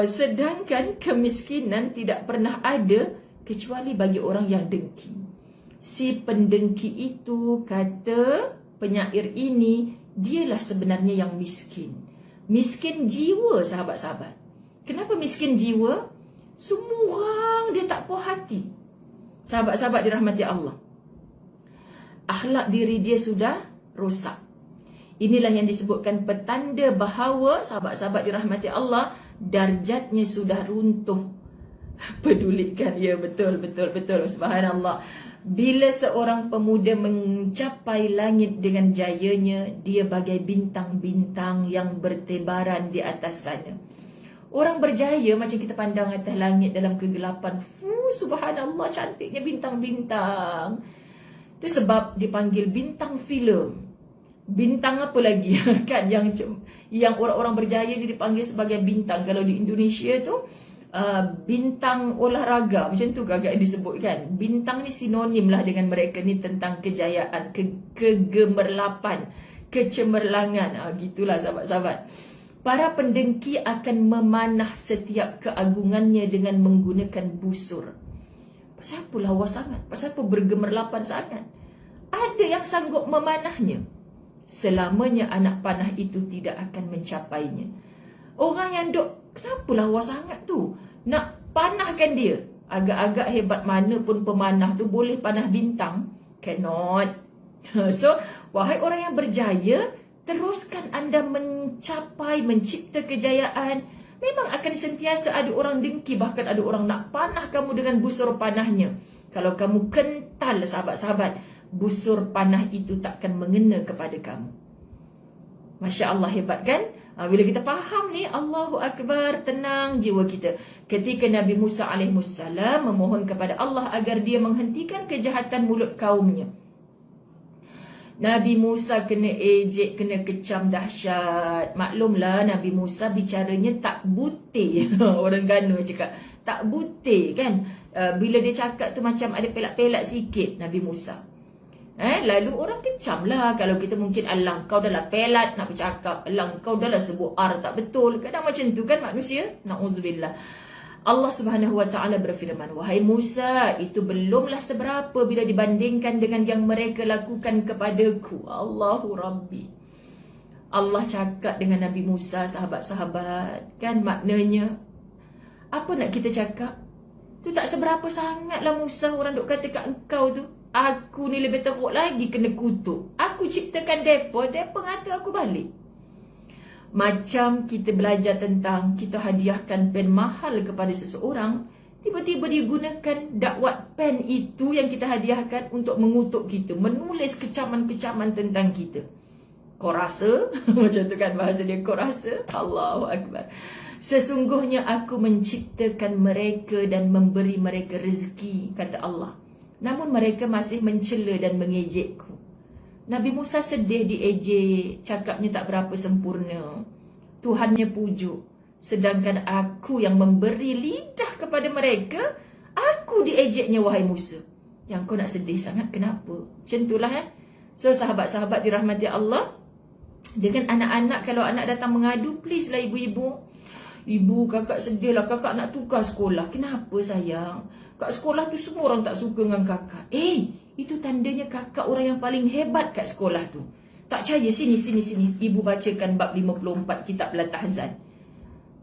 Sedangkan kemiskinan tidak pernah ada kecuali bagi orang yang dengki. Si pendengki itu, kata penyair ini, dialah sebenarnya yang miskin. Miskin jiwa sahabat-sahabat. Kenapa miskin jiwa? Semua orang dia tak puas hati. Sahabat-sahabat dirahmati Allah. Akhlak diri dia sudah rosak. Inilah yang disebutkan petanda bahawa sahabat-sahabat dirahmati Allah, darjatnya sudah runtuh. Pedulikan, ya betul. Subhanallah. Bila seorang pemuda mencapai langit dengan jayanya, dia bagai bintang-bintang yang bertebaran di atas sana. Orang berjaya macam kita pandang atas langit dalam kegelapan. Subhanallah, cantiknya bintang-bintang. Itu sebab dipanggil bintang filem. Bintang apa lagi kan yang orang-orang berjaya ni dipanggil sebagai bintang. Kalau di Indonesia tu bintang olahraga, macam tu agak disebutkan. Bintang ni sinonim lah dengan mereka ni tentang kejayaan, kegemerlapan, kecemerlangan. Gitulah sahabat-sahabat. Para pendengki akan memanah setiap keagungannya dengan menggunakan busur. Pasal apa lawa sangat? Pasal apa bergemerlapan sangat? Ada yang sanggup memanahnya. Selamanya anak panah itu tidak akan mencapainya. Orang yang duk, kenapa lawa sangat tu? Nak panahkan dia. Agak-agak hebat mana pun pemanah tu boleh panah bintang. Cannot. So, wahai orang yang berjaya, teruskan anda mencapai, mencipta kejayaan. Memang akan sentiasa ada orang dengki, bahkan ada orang nak panah kamu dengan busur panahnya. Kalau kamu kental, sahabat-sahabat, busur panah itu takkan mengena kepada kamu. Masya Allah, hebat kan? Bila kita faham ni, Allahu Akbar, tenang jiwa kita. Ketika Nabi Musa alaihissalam memohon kepada Allah agar dia menghentikan kejahatan mulut kaumnya, Nabi Musa kena ejek, kena kecam dahsyat. Maklumlah Nabi Musa bicaranya tak butir. Orang Ganu cakap tak butir kan. Bila dia cakap tu macam ada pelak-pelak sikit Nabi Musa. Lalu orang kecam lah. Kalau kita mungkin, alang kau dah lah pelat nak bercakap, alang kau dah lah sebut R tak betul. Kadang macam tu kan manusia. Na'udzubillah. Allah Subhanahu Wa Ta'ala berfirman, wahai Musa, itu belumlah seberapa bila dibandingkan dengan yang mereka lakukan kepadaku. Allahu Rabbi. Allah cakap dengan Nabi Musa, sahabat-sahabat. Kan maknanya, apa nak kita cakap? Tu tak seberapa sangat lah Musa. Orang duk kata kat engkau tu, aku ni lebih teruk lagi kena kutuk. Aku ciptakan mereka, mereka ngata aku balik. Macam kita belajar tentang kita hadiahkan pen mahal kepada seseorang, tiba-tiba digunakan dakwat pen itu yang kita hadiahkan untuk mengutuk kita, menulis kecaman-kecaman tentang kita. Kau rasa? Macam tu kan bahasa dia, kau rasa? Allahu Akbar. Sesungguhnya aku menciptakan mereka dan memberi mereka rezeki, kata Allah. Namun mereka masih mencela dan mengejekku. Nabi Musa sedih diejek, cakapnya tak berapa sempurna. Tuhannya pujuk. Sedangkan aku yang memberi lidah kepada mereka, aku diejeknya wahai Musa. Yang kau nak sedih sangat, kenapa? Macam itulah So sahabat-sahabat dirahmati Allah, dengan anak-anak, kalau anak datang mengadu, please lah ibu-ibu. Ibu, kakak sedih lah, kakak nak tukar sekolah. Kenapa sayang? Kat sekolah tu semua orang tak suka dengan kakak. Itu tandanya kakak orang yang paling hebat kat sekolah tu. Tak percaya, sini. Ibu bacakan bab 54 kitab Al-Tahzan.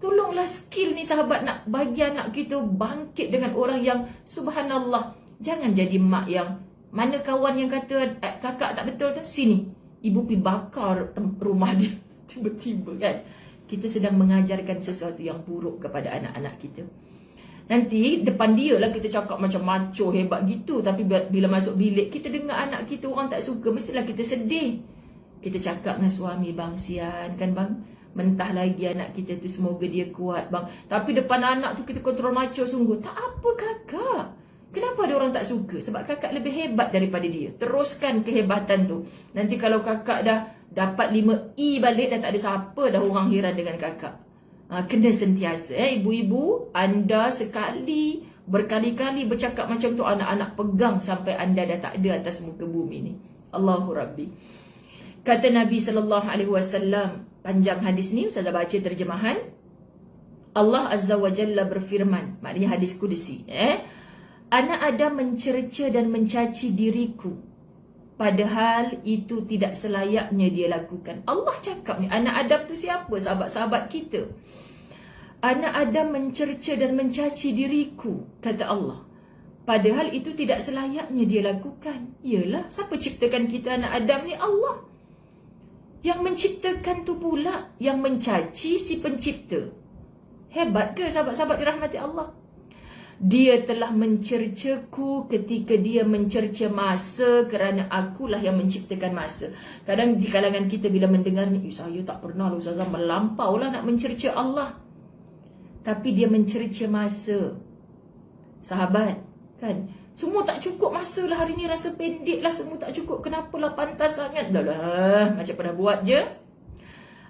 Tolonglah skill ni sahabat, nak bagi anak kita bangkit dengan orang yang subhanallah. Jangan jadi mak yang, mana kawan yang kata kakak tak betul tu, sini. Ibu pergi bakar rumah dia. Tiba-tiba kan. Kita sedang mengajarkan sesuatu yang buruk kepada anak-anak kita. Nanti depan dia lah kita cakap macam macho hebat gitu. Tapi bila masuk bilik, kita dengar anak kita orang tak suka, mestilah kita sedih. Kita cakap dengan suami, bang sian kan bang, mentah lagi anak kita tu, semoga dia kuat bang. Tapi depan anak tu kita kontrol macho sungguh. Tak apa kakak, kenapa ada orang tak suka? Sebab kakak lebih hebat daripada dia. Teruskan kehebatan tu. Nanti kalau kakak dah dapat 5 E balik, dah tak ada siapa dah orang heran dengan kakak. Kena sentiasa ibu-ibu, anda sekali berkali-kali bercakap macam tu, anak-anak pegang sampai anda dah tak ada atas muka bumi ni. Allahu Rabbi. Kata Nabi SAW, panjang hadis ni, Ustazah baca terjemahan. Allah Azza wa Jalla berfirman, maknanya hadis kudusi, anak Adam mencerca dan mencaci diriku, padahal itu tidak selayaknya dia lakukan. Allah cakap ni, anak Adam tu siapa? Sahabat-sahabat kita. Anak Adam mencerca dan mencaci diriku, kata Allah, padahal itu tidak selayaknya dia lakukan. Yalah, siapa ciptakan kita anak Adam ni? Allah. Yang menciptakan tu pula yang mencaci si pencipta. Hebat ke sahabat-sahabat dirahmati Allah? Dia telah mencercaku ketika dia mencerca masa, kerana akulah yang menciptakan masa. Kadang di kalangan kita bila mendengar ni, saya tak pernah lah Ustazah, melampau lah nak mencerca Allah. Tapi dia mencerca masa. Sahabat, kan? Semua tak cukup masa lah hari ni, rasa pendek lah, semua tak cukup. Kenapalah pantas sangat? Dah lah, macam pernah buat je.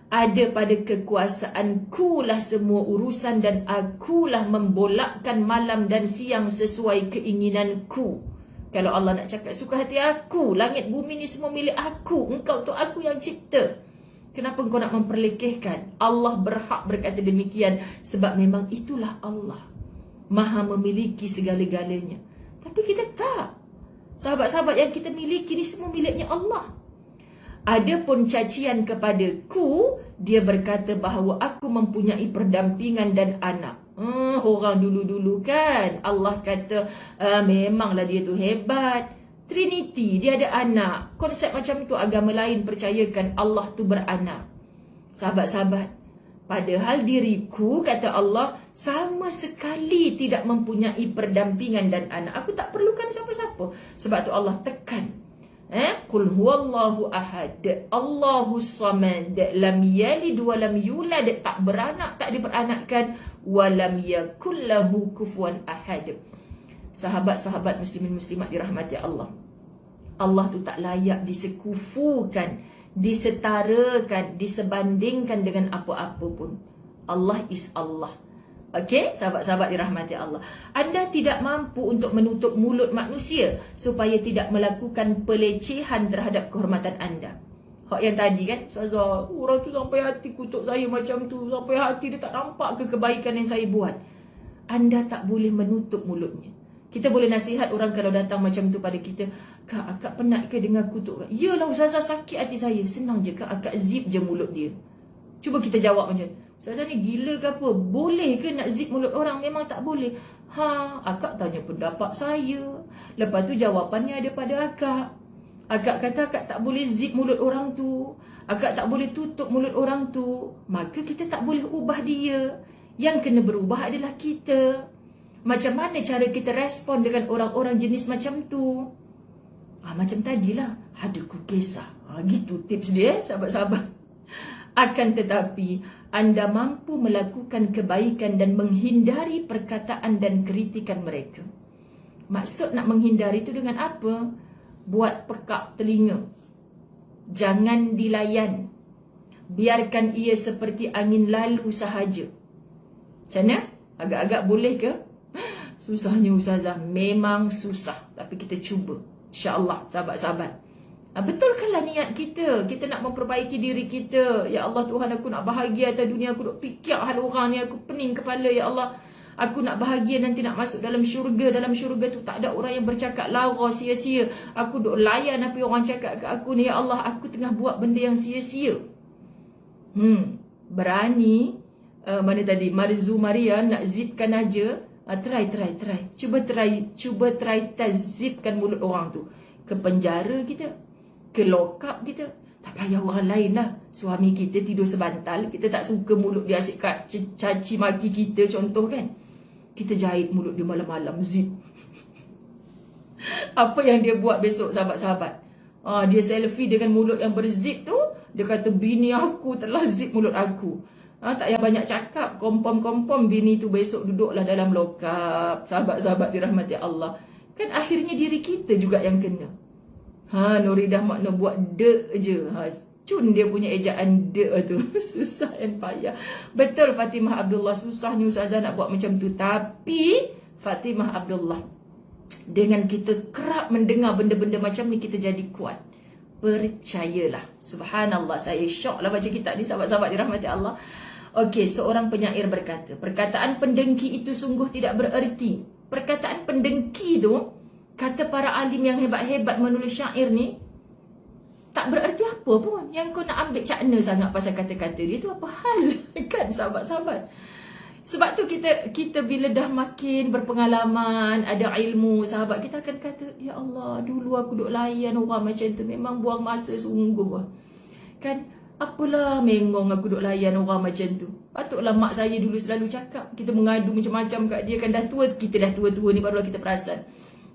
Ada pada kekuasaanku lah semua urusan dan akulah membolakkan malam dan siang sesuai keinginanku. Kalau Allah nak cakap suka hati aku, langit bumi ni semua milik aku, engkau tu aku yang cipta. Kenapa kau nak memperlekehkan? Allah berhak berkata demikian sebab memang itulah Allah. Maha memiliki segala-galanya. Tapi kita tak. Sahabat-sahabat, yang kita miliki ni semua miliknya Allah. Adapun cacian kepadaku, dia berkata bahawa aku mempunyai perdampingan dan anak. Orang dulu-dulu kan Allah kata memanglah dia tu hebat. Trinity, dia ada anak. Konsep macam tu agama lain percayakan Allah tu beranak. Sahabat-sahabat, padahal diriku, kata Allah, sama sekali tidak mempunyai perdampingan dan anak. Aku tak perlukan siapa-siapa. Sebab tu Allah tekan. Qul huwallahu ahad, Allahus samad, lam yalid wa lam yulad, tak beranak, tak diperanakkan, wa lam yakul lahu kufuwan ahad. Sahabat-sahabat muslimin muslimat dirahmati Allah. Allah tu tak layak disekufukan, disetarakan, disebandingkan dengan apa-apa pun. Allah is Allah. Okey, sahabat-sahabat dirahmati Allah. Anda tidak mampu untuk menutup mulut manusia supaya tidak melakukan pelecehan terhadap kehormatan anda. Hak yang tadi kan, Ustazah, orang tu sampai hati kutuk saya macam tu, sampai hati dia tak nampak ke kebaikan yang saya buat. Anda tak boleh menutup mulutnya. Kita boleh nasihat orang kalau datang macam tu pada kita. Kak, akak penat ke dengar kutuk? Yalah Ustazah, sakit hati saya. Senang je kak, akak zip je mulut dia. Cuba kita jawab macam, Ustazah ni gila ke apa? Boleh ke nak zip mulut orang? Memang tak boleh. Akak tanya pendapat saya. Lepas tu jawapannya ada pada akak. Akak kata akak tak boleh zip mulut orang tu. Akak tak boleh tutup mulut orang tu. Maka kita tak boleh ubah dia. Yang kena berubah adalah kita. Macam mana cara kita respon dengan orang-orang jenis macam tu? Macam tadilah. Hadaku kisah. Gitu tips dia, sahabat-sahabat. Akan tetapi, anda mampu melakukan kebaikan dan menghindari perkataan dan kritikan mereka. Maksud nak menghindari itu dengan apa? Buat pekak telinga. Jangan dilayan. Biarkan ia seperti angin lalu sahaja. Macam mana? Agak-agak boleh ke? Susahnya Ustazah. Memang susah. Tapi kita cuba. InsyaAllah, sahabat-sahabat. Betulkanlah niat kita. Kita nak memperbaiki diri kita. Ya Allah Tuhan, aku nak bahagia atas dunia. Aku duk fikir hal orang ni. Aku pening kepala. Ya Allah, aku nak bahagia nanti nak masuk dalam syurga. Dalam syurga tu tak ada orang yang bercakap lara sia-sia. Aku duk layan apa orang cakap ke aku ni. Ya Allah, aku tengah buat benda yang sia-sia. Berani mana tadi? Marzu Marian nak zipkan aja. Try. Cuba try zipkan mulut orang tu. Ke penjara kita, ke lokap kita. Tak payah orang lain lah. Suami kita tidur sebantal, kita tak suka mulut dia asyik caci maki kita, contoh kan. Kita jahit mulut dia malam-malam, zip. Apa yang dia buat besok, sahabat-sahabat? Dia selfie dengan mulut yang berzip tu. Dia kata bini aku telah zip mulut aku. Tak payah banyak cakap. Kompom-kompom bini tu besok duduklah dalam lokap. Sahabat-sahabat dirahmati Allah. Kan akhirnya diri kita juga yang kena. Nuridah makna buat de je. Cun dia punya ejaan de tu. Susah dan payah. Betul Fatimah Abdullah, susahnya Ustazah nak buat macam tu. Tapi Fatimah Abdullah, dengan kita kerap mendengar benda-benda macam ni, kita jadi kuat. Percayalah. Subhanallah, saya syok lah baca kitab ni, sahabat-sahabat dirahmati Allah. Okey, seorang penyair berkata, perkataan pendengki itu sungguh tidak bererti. Perkataan pendengki tu, kata para alim yang hebat-hebat menulis syair ni, tak bererti apa pun. Yang kau nak ambil cakna sangat pasal kata-kata dia tu, apa hal? Kan sahabat-sahabat? Sebab tu kita bila dah makin berpengalaman, ada ilmu, sahabat kita akan kata, ya Allah, dulu aku duk layan orang macam tu, memang buang masa sungguh lah. Kan, apalah mengong aku duk layan orang macam tu. Patutlah mak saya dulu selalu cakap, kita mengadu macam-macam kat dia, kan dah tua, kita dah tua-tua ni barulah kita perasan.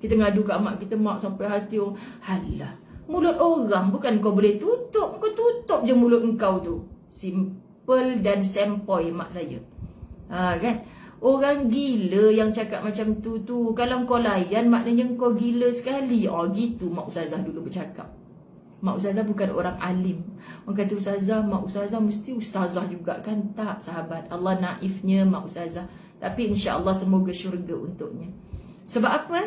Kita ngadu kat mak kita, mak sampai hati orang, halah, mulut orang bukan kau boleh tutup, kau tutup je mulut engkau tu. Simple dan sempoi mak saya. Kan? Orang gila yang cakap macam tu. Kalau kau layan, maknanya kau gila sekali. Gitu mak Ustazah dulu bercakap. Mak Ustazah bukan orang alim. Orang kata Ustazah, Mak Ustazah mesti Ustazah juga kan? Tak sahabat, Allah naifnya Mak Ustazah. Tapi insya-Allah semoga syurga untuknya. Sebab apa?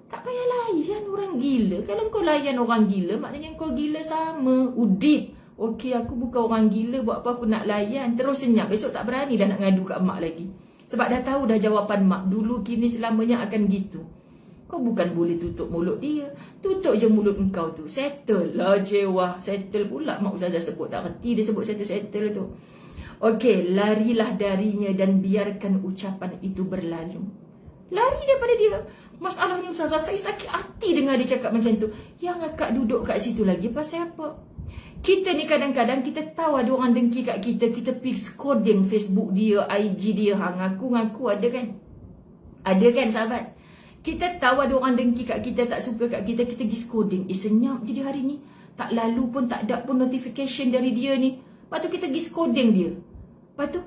Tak payah layan orang gila. Kalau kau layan orang gila, maknanya kau gila sama. Udip. Okey, aku bukan orang gila, buat apa aku nak layan? Terus senyap, besok tak berani dah nak ngadu kat mak lagi. Sebab dah tahu dah jawapan mak. Dulu, kini, selamanya akan gitu. Kau bukan boleh tutup mulut dia. Tutup je mulut engkau tu. Settle lah jiwa. Settle pula Mak Ustazah sebut. Tak kerti dia sebut settle-settle tu. Okey, larilah darinya dan biarkan ucapan itu berlalu. Lari daripada dia. Masalahnya Ustazah, saya sakit hati dengar dia cakap macam tu. Yang akak duduk kat situ lagi pasal apa? Kita ni kadang-kadang kita tahu ada orang dengki kat kita. Kita pergi scrolling Facebook dia, IG dia. Ngaku-ngaku ada kan? Ada kan sahabat? Kita tahu ada orang dengki kat kita, tak suka kat kita, kita pergi scrolling. Senyap je dia hari ni. Tak lalu pun, tak ada pun notification dari dia ni. Lepas tu kita pergi scrolling dia. Lepas tu,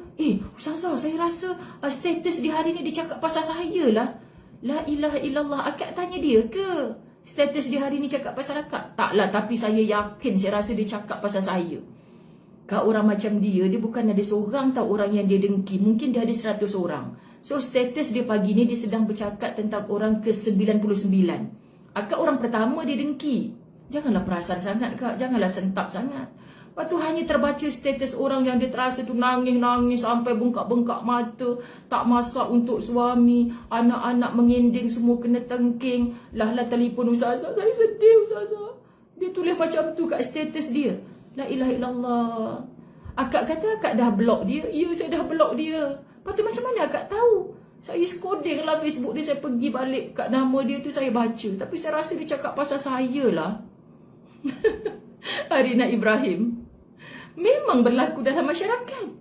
Ustazah, saya rasa status dia hari ni dia cakap pasal saya lah. La ilaha illallah. Akak tanya dia ke? Status dia hari ni cakap pasal akak? Taklah, tapi saya yakin, saya rasa dia cakap pasal saya. Kak orang macam dia bukan ada seorang tau orang yang dia dengki. Mungkin dia ada 100 orang. So status dia pagi ni dia sedang bercakap tentang orang ke-99. Akak orang pertama dia dengki. Janganlah perasan sangat kak, janganlah sentap sangat. Lepas tu hanya terbaca status orang yang dia terasa tu nangis-nangis sampai bengkak-bengkak mata. Tak masak untuk suami, anak-anak mengending semua kena tengking. Lah telefon Ustazah, saya sedih Ustazah. Dia tulis macam tu kat status dia. La ilaha illallah. Akak kata akak dah block dia. Ya, saya dah block dia. Lepas tu macam mana akak tahu? Saya scrolling lah Facebook dia, saya pergi balik kat nama dia tu, saya baca. Tapi saya rasa dia cakap pasal saya lah. Arina Ibrahim. Memang berlaku dalam masyarakat.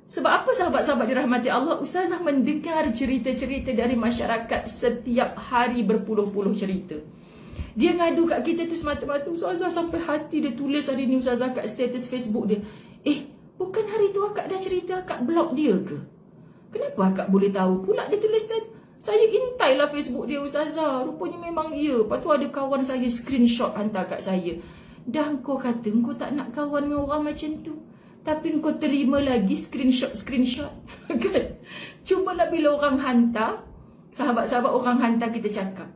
Sebab apa sahabat-sahabat dirahmati Allah? Ustazah mendengar cerita-cerita dari masyarakat setiap hari, berpuluh-puluh cerita. Dia ngadu kat kita tu semata-mata. Ustazah sampai hati dia tulis hari ni Ustazah kat status Facebook dia. Bukan hari tu akak dah cerita akak block dia ke? Kenapa akak boleh tahu pula dia tulis tadi? Saya intailah Facebook dia Ustazah. Rupanya memang dia. Lepas tu ada kawan saya screenshot hantar kat saya. Dah kau kata kau tak nak kawan dengan orang macam tu. Tapi kau terima lagi screenshot. Kan? Cubalah bila orang hantar. Sahabat-sahabat orang hantar kita cakap.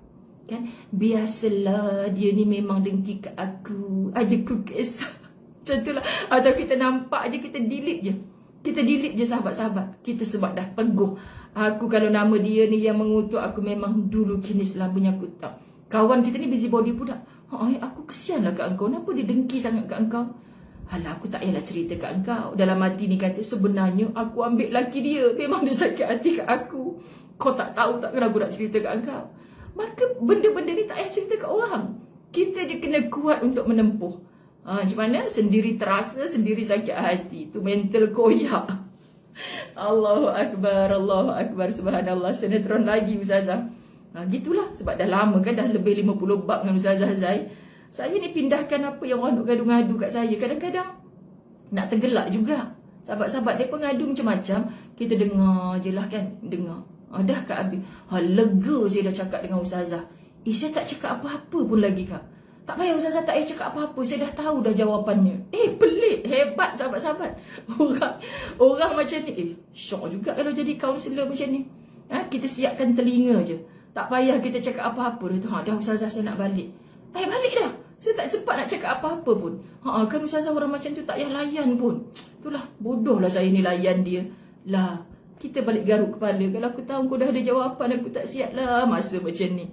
Kan? Biasalah dia ni memang dengki kat aku. Ada ku kisah. Macam tu lah. Atau kita nampak je, kita delete je. Kita delete je sahabat-sahabat. Kita sebab dah teguh. Aku kalau nama dia ni yang mengutuk aku memang dulu kini selamanya aku tak. Kawan kita ni busybody pula. Aku kesian lah kat engkau. Kenapa dia dengki sangat kat engkau? Alah, aku tak payahlah cerita kat engkau. Dalam hati ni kata sebenarnya aku ambil laki dia. Memang dia sakit hati kat aku. Kau tak tahu tak kenapa aku nak cerita kat engkau. Maka benda-benda ni tak payah cerita kat orang. Kita je kena kuat untuk menempuh. Macam mana? Sendiri terasa, sendiri sakit hati. Tu mental koyak. Allahu Akbar, Allahu Akbar, subhanallah. Sinetron lagi Ustazah. Gitulah. Sebab dah lama kan, dah lebih 50 bab dengan Ustazah Zai. Saya ni pindahkan apa yang orang duk ngadu-ngadu kat saya. Kadang-kadang nak tergelak juga. Sahabat-sahabat dia pengadu macam-macam. Kita dengar je lah kan. Dengar. Dah kat habis. Lega saya dah cakap dengan Ustazah. Saya tak cakap apa-apa pun lagi kak. Tak payah Ustazah, tak payah cakap apa-apa. Saya dah tahu dah jawapannya. Pelik. Hebat sahabat-sahabat. Orang macam ni. Syok juga kalau jadi kaunselor macam ni. Kita siapkan telinga je. Tak payah kita cakap apa-apa. Dah Ustazah saya nak balik. Balik dah. Saya tak sempat nak cakap apa-apa pun. Kan Ustazah orang macam tu tak payah layan pun. Itulah, bodoh lah saya ni layan dia. Lah, kita balik garuk kepala. Kalau aku tahu kau dah ada jawapan, aku tak siap lah masa macam ni.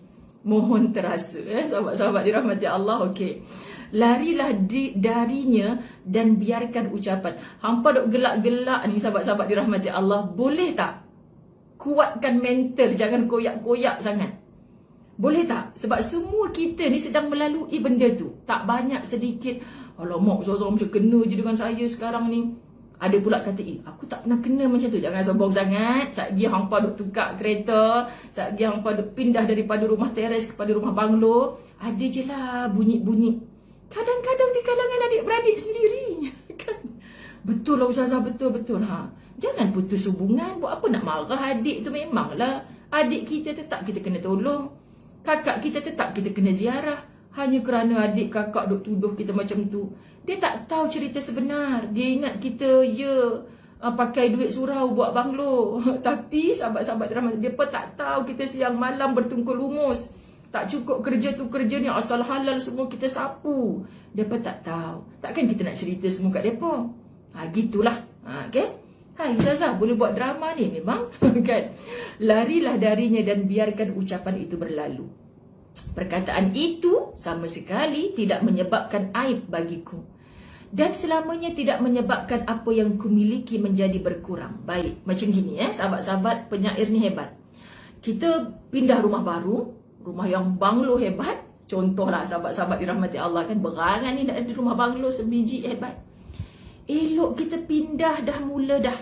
Mohon terasa sahabat-sahabat dirahmati Allah. Okey. Larilah darinya dan biarkan ucapan. Hampa duk gelak-gelak ni sahabat-sahabat dirahmati Allah. Boleh tak? Kuatkan mental, jangan koyak-koyak sangat. Boleh tak? Sebab semua kita ni sedang melalui benda tu. Tak banyak sedikit. Alamak, Ustazah macam kena je dengan saya sekarang ni. Ada pula kata, aku tak pernah kena macam tu. Jangan sombong sangat. Saat dia hampa duk tukar kereta, saat dia hampa duk pindah daripada rumah teres kepada rumah banglo, ada je lah bunyi-bunyi. Kadang-kadang di kalangan adik-beradik sendiri. Kan? Betul lah Ustazah, betul-betul. Jangan putus hubungan. Buat apa nak marah adik tu? Memanglah adik kita tetap kita kena tolong. Kakak kita tetap kita kena ziarah. Hanya kerana adik kakak duk tuduh kita macam tu. Dia tak tahu cerita sebenar. Dia ingat kita pakai duit surau buat banglo. Tapi sahabat-sahabat rahmat, dia pun tak tahu kita siang malam bertungkul lumus. Tak cukup kerja tu kerja ni, asal halal semua kita sapu. Dia pun tak tahu. Takkan kita nak cerita semua kat depa. Gitulah. Okay? Hai Ustazah, boleh buat drama ni memang. Kan? Larilah darinya dan biarkan ucapan itu berlalu. Perkataan itu sama sekali tidak menyebabkan aib bagiku. Dan selamanya tidak menyebabkan apa yang kumiliki menjadi berkurang. Baik, macam gini sahabat-sahabat penyair ni hebat. Kita pindah rumah baru, rumah yang banglo hebat. Contohlah sahabat-sahabat dirahmati Allah kan, berangan ni nak ada rumah banglo sebiji hebat. Elok kita pindah dah mula dah.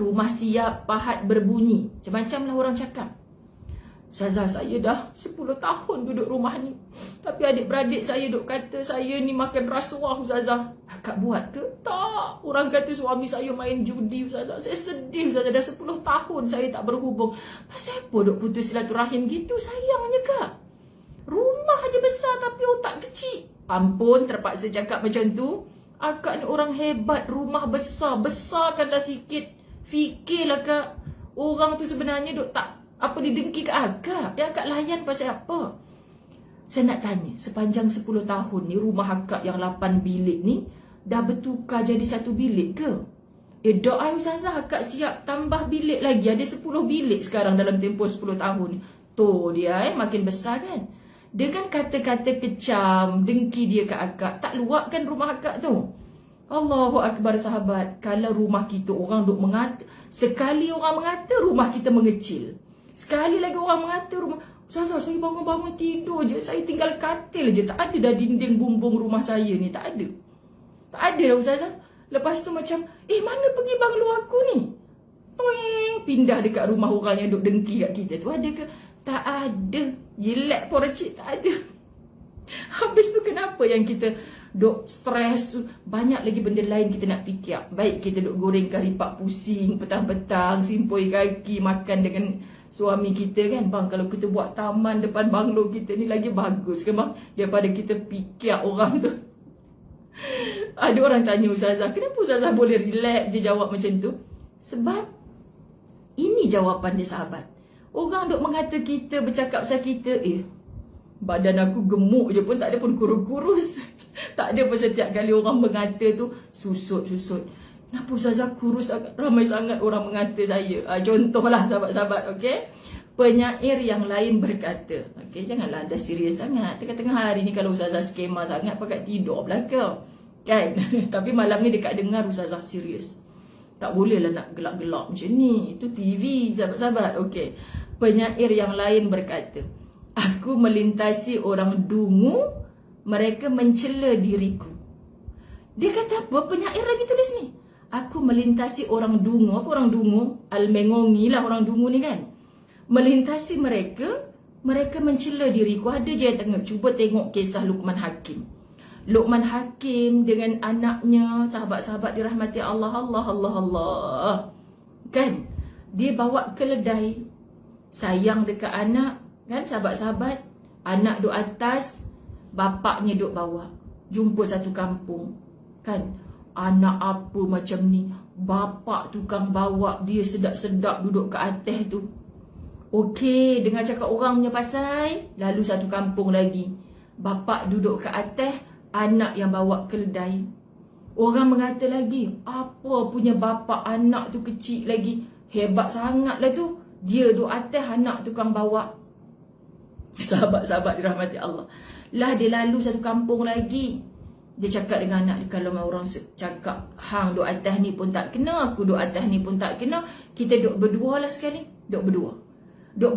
Rumah siap, pahat berbunyi. Macam-macam lah orang cakap. Ustazah, saya dah 10 tahun duduk rumah ni. Tapi adik-beradik saya duk kata saya ni makan rasuah Ustazah. Akak buat ke? Tak. Orang kata suami saya main judi Ustazah. Saya sedih Ustazah. Dah 10 tahun saya tak berhubung. Pasal apa duk putus silaturahim gitu? Sayangnya Kak. Rumah aja besar tapi otak kecil. Ampun terpaksa cakap macam tu. Akak ni orang hebat. Rumah besar. Besarkanlah sikit. Fikirlah Kak. Orang tu sebenarnya duk tak didengki ke akak? Dia akak layan pasal apa? Saya nak tanya, sepanjang 10 tahun ni rumah akak yang 8 bilik ni dah bertukar jadi 1 bilik ke? Doa Ustazah, akak siap tambah bilik lagi. Ada 10 bilik sekarang dalam tempoh 10 tahun ni. Tu dia makin besar kan? Dengan kata-kata kecam, dengki dia ke akak, tak luapkan rumah akak tu. Allahu Akbar sahabat. Kalau rumah kita orang duk mengata, sekali orang mengata rumah kita mengecil. Sekali lagi orang mengata rumah, Ustazah saya bangun-bangun tidur je, saya tinggal katil je, tak ada dah dinding bumbung rumah saya ni, tak ada. Tak ada dah Ustazah. Lepas tu macam, mana pergi banglo aku ni? Toing, pindah dekat rumah orang yang duk dengki kat kita tu, ada ke? Tak ada. Jelek pun recik, tak ada. Habis tu kenapa yang kita duk stres, banyak lagi benda lain kita nak fikir. Baik kita duk goreng kari pak pusing petang-petang, simpoi kaki, makan dengan suami kita kan. Bang, kalau kita buat taman depan banglo kita ni lagi bagus kan bang, daripada kita fikir orang tu. Ada orang tanya Ustazah, kenapa Ustazah boleh relax je jawab macam tu? Sebab ini jawapan dia sahabat. Orang duk mengata kita, bercakap pasal kita, badan aku gemuk je pun tak ada pun kurus-kurus. Tak ada pun setiap kali orang mengata tu susut-susut. Kenapa Ustazah kurus, ramai sangat orang mengata saya. Contohlah sahabat-sahabat, okey. Penyair yang lain berkata, okey, janganlah anda serius sangat. Tengah-tengah hari ni kalau Ustazah skema sangat, pakat tidur belaka. Kan? Tapi malam ni dekat dengar Ustazah serius. Tak bolehlah nak gelak-gelak macam ni. Itu TV, sahabat-sahabat. Okey. Penyair yang lain berkata, aku melintasi orang dungu, mereka mencela diriku. Dia kata apa? Penyair lagi tulis ni. Aku melintasi orang dungu. Apa orang dungu? Al-Mengongi lah orang dungu ni kan. Melintasi mereka, mereka mencela diriku. Ada je yang tengok. Cuba tengok kisah Luqman Hakim. Luqman Hakim dengan anaknya, sahabat-sahabat dirahmati Allah. Kan? Dia bawa keledai, sayang dekat anak. Kan sahabat-sahabat? Anak duduk atas, bapaknya duduk bawah. Jumpa satu kampung. Kan? Anak apa macam ni? Bapak tukang bawa dia sedap-sedap duduk ke atas tu. Okey, dengar cakap orang punya pasal. Lalu satu kampung lagi. Bapak duduk ke atas, anak yang bawa keledai. Orang mengata lagi, apa punya bapak anak tu kecil lagi. Hebat sangat lah tu. Dia duduk atas, anak tukang bawa. Sahabat-sahabat dirahmati Allah. Lah dia lalu satu kampung lagi. Dia cakap dengan anak dia, kalau orang cakap hang duk atas ni pun tak kena, aku duk atas ni pun tak kena, kita duk berdua lah sekali. Duk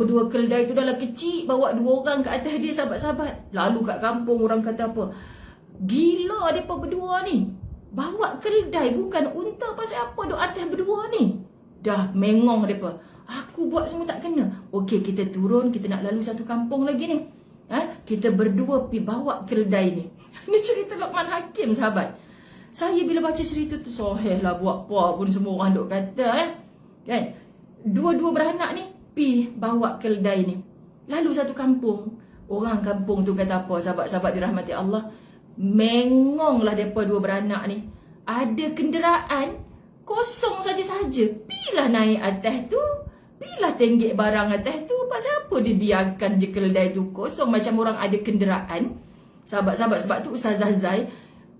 berdua keledai tu dah lah kecil, bawa 2 orang ke atas dia sahabat-sahabat. Lalu kat kampung orang kata apa? Gila mereka berdua ni. Bawa keledai bukan unta, pasal apa duk atas berdua ni? Dah mengong mereka. Aku buat semua tak kena. Okey, kita turun, kita nak lalu satu kampung lagi ni. Kita berdua pergi bawa keledai ni. Ini cerita Luqman Hakim sahabat. Saya bila baca cerita tu, soheh lah buat apa pun semua orang duk kata kan. Dua-dua beranak ni pergi bawa keledai ni. Lalu satu kampung. Orang kampung tu kata apa, sahabat-sahabat dirahmati Allah? Mengonglah mereka dua beranak ni. Ada kenderaan kosong saja-saja. Pilah naik atas tu, pilah tenggek barang atas tu. Pasal apa dibiarkan je keledai tu kosong macam orang ada kenderaan? Sahabat-sahabat, sebab tu Ustazah Zai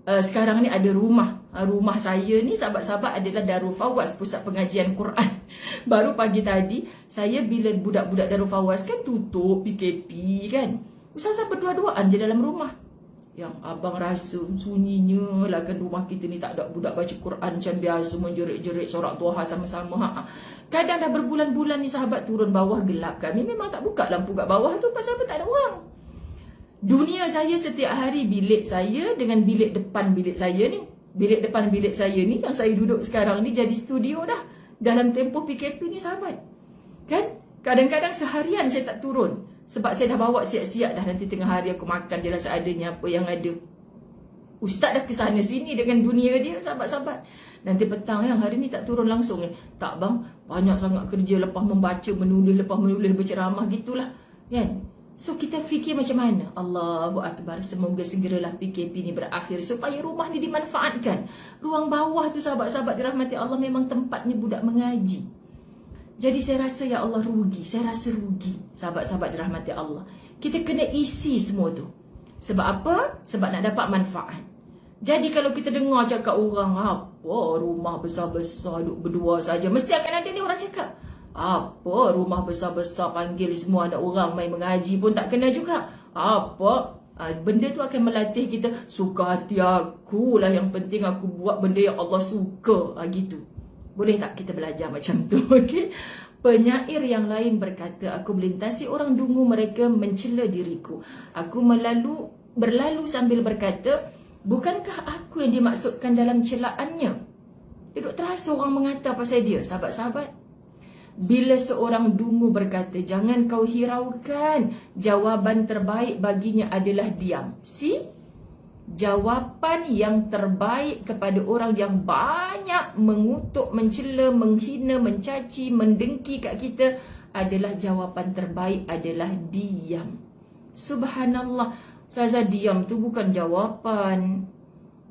sekarang ni ada rumah. Rumah saya ni sahabat-sahabat adalah Darul Fawaz, pusat pengajian Quran. Baru pagi tadi saya bila budak-budak Darul Fawaz kan tutup PKP kan. Ustazah berdua-duaan je dalam rumah. Yang abang rasa sunyinya lah kan rumah kita ni, tak ada budak baca Quran macam biasa, menjerit-jerit sorak Tuhan sama-sama. Kadang dah berbulan-bulan ni sahabat turun bawah gelap. Kami memang tak buka lampu kat bawah tu pasal apa, tak ada orang. Dunia saya setiap hari, bilik saya dengan bilik depan bilik saya ni. Bilik depan bilik saya ni yang saya duduk sekarang ni jadi studio dah. Dalam tempoh PKP ni sahabat. Kan? Kadang-kadang seharian saya tak turun. Sebab saya dah bawa siap-siap dah, nanti tengah hari aku makan dia lah seadanya apa yang ada. Ustaz dah ke sana sini dengan dunia dia sahabat-sahabat. Nanti petang yang hari ni tak turun langsung tak bang, banyak sangat kerja lepas membaca, menulis, berceramah gitulah. Kan? So kita fikir macam mana? Allahu Akbar, semoga segeralah PKP ni berakhir supaya rumah ni dimanfaatkan. Ruang bawah tu sahabat-sahabat dirahmati Allah memang tempatnya budak mengaji. Jadi saya rasa ya Allah rugi, saya rasa rugi sahabat-sahabat dirahmati Allah. Kita kena isi semua tu. Sebab apa? Sebab nak dapat manfaat. Jadi kalau kita dengar cakap orang, apa rumah besar-besar duduk berdua saja, mesti akan ada ni orang cakap, apa rumah besar-besar panggil semua anak orang main mengaji pun tak kena juga. Apa? Benda tu akan melatih kita, suka hati aku lah, yang penting aku buat benda yang Allah suka. Gitu. Boleh tak kita belajar macam tu? Okay? Penyair yang lain berkata, aku melintasi orang dungu, mereka mencela diriku. Aku berlalu sambil berkata, bukankah aku yang dimaksudkan dalam celaannya? Tidak terasa orang mengata pasal dia. Sahabat-sahabat, bila seorang dungu berkata, jangan kau hiraukan, jawapan terbaik baginya adalah diam. Jawapan yang terbaik kepada orang yang banyak mengutuk, mencela, menghina, mencaci, mendengki kat kita adalah jawapan terbaik adalah diam. Subhanallah. Saya diam tu bukan jawapan.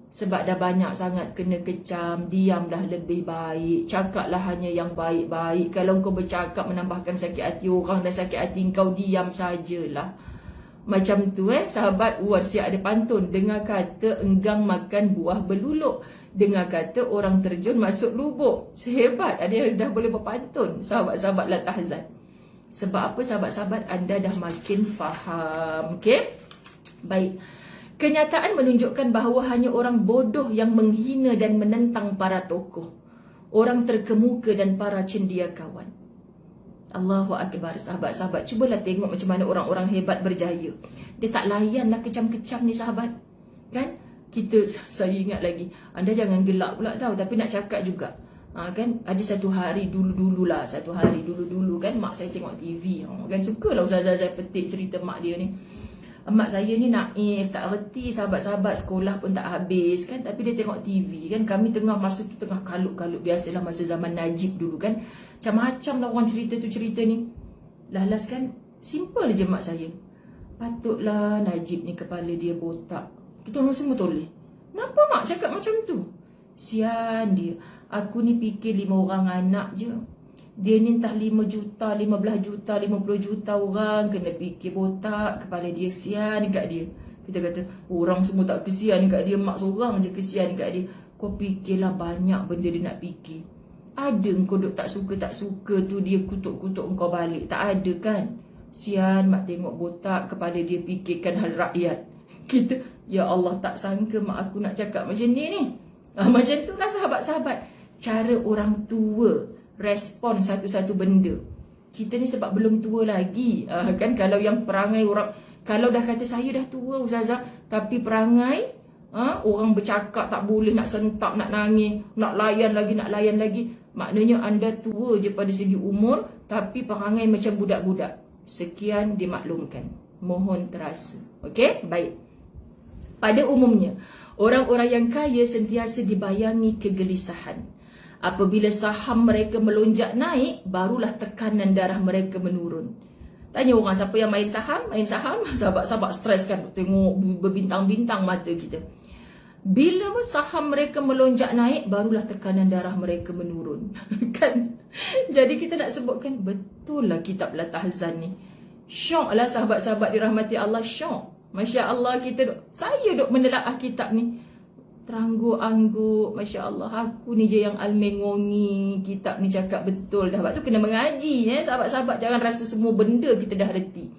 Sebab dah banyak sangat kena kecam, diamlah lebih baik. Cakaplah hanya yang baik-baik. Kalau kau bercakap menambahkan sakit hati orang dan sakit hati kau, diam sajalah. Macam tu sahabat, siap ada pantun. Dengar kata enggang makan buah beluluk. Dengar kata orang terjun masuk lubuk. Sehebat ada yang dah boleh berpantun. Sahabat-sahabat la tahzan. Sebab apa sahabat-sahabat? Anda dah makin faham. Okay? Baik. Kenyataan menunjukkan bahawa hanya orang bodoh yang menghina dan menentang para tokoh, orang terkemuka dan para cendekiawan. Allahu Akbar. Sahabat-sahabat, cubalah tengok macam mana orang-orang hebat berjaya. Dia tak layanlah kecam-kecam ni sahabat. Kan? Saya ingat lagi, anda jangan gelak pula tahu, tapi nak cakap juga. Kan? Ada satu hari dulu kan, mak saya tengok TV. Kan sukalah Ustazah saya petik cerita mak dia ni. Mak saya ni naif, tak reti sahabat-sahabat, sekolah pun tak habis kan, tapi dia tengok TV kan. Kami masa tu tengah kalut-kalut, biasalah masa zaman Najib dulu kan. Macam-macam lah orang cerita ni. Last kan, simple je mak saya. Patutlah Najib ni kepala dia botak. Kita orang semua toleh. Kenapa mak cakap macam tu? Sian dia. Aku ni fikir 5 orang anak je. Dia ni entah 5 juta, 15 juta, 50 juta orang kena fikir botak. Kepala dia, sian kat dia. Kita kata, orang semua tak kesian kat dia, mak seorang je kesian kat dia. Kau fikirlah banyak benda dia nak fikir. Ada kau duk tak suka tu dia kutuk-kutuk kau balik? Tak ada kan? Sian mak tengok botak, kepala dia fikirkan hal rakyat. Kita, ya Allah, tak sangka mak aku nak cakap macam ni. Macam tu lah sahabat-sahabat. Cara orang tua respon satu-satu benda. Kita ni sebab belum tua lagi. Kan kalau yang perangai orang, kalau dah kata saya dah tua Ustazah, tapi perangai orang bercakap tak boleh, nak sentak, nak nangis, nak layan lagi, maknanya anda tua je pada segi umur, tapi perangai macam budak-budak. Sekian dimaklumkan. Mohon terasa. Okey? Baik. Pada umumnya, orang-orang yang kaya sentiasa dibayangi kegelisahan. Apabila saham mereka melonjak naik, barulah tekanan darah mereka menurun. Tanya orang siapa yang main saham, sahabat-sahabat stres kan tengok berbintang-bintang mata kita. Bila saham mereka melonjak naik, barulah tekanan darah mereka menurun. Kan? Jadi kita nak sebutkan, betul lah kitab Latahzan ni. Syok lah sahabat-sahabat dirahmati Allah, syok. Masya Allah, saya duk menelaah kitab ni. Terangguk-angguk, Masya Allah, aku ni je yang almengongi. Kitab ni cakap betul dah. Sebab tu kena mengaji. Sahabat-sahabat, jangan rasa semua benda kita dah reti.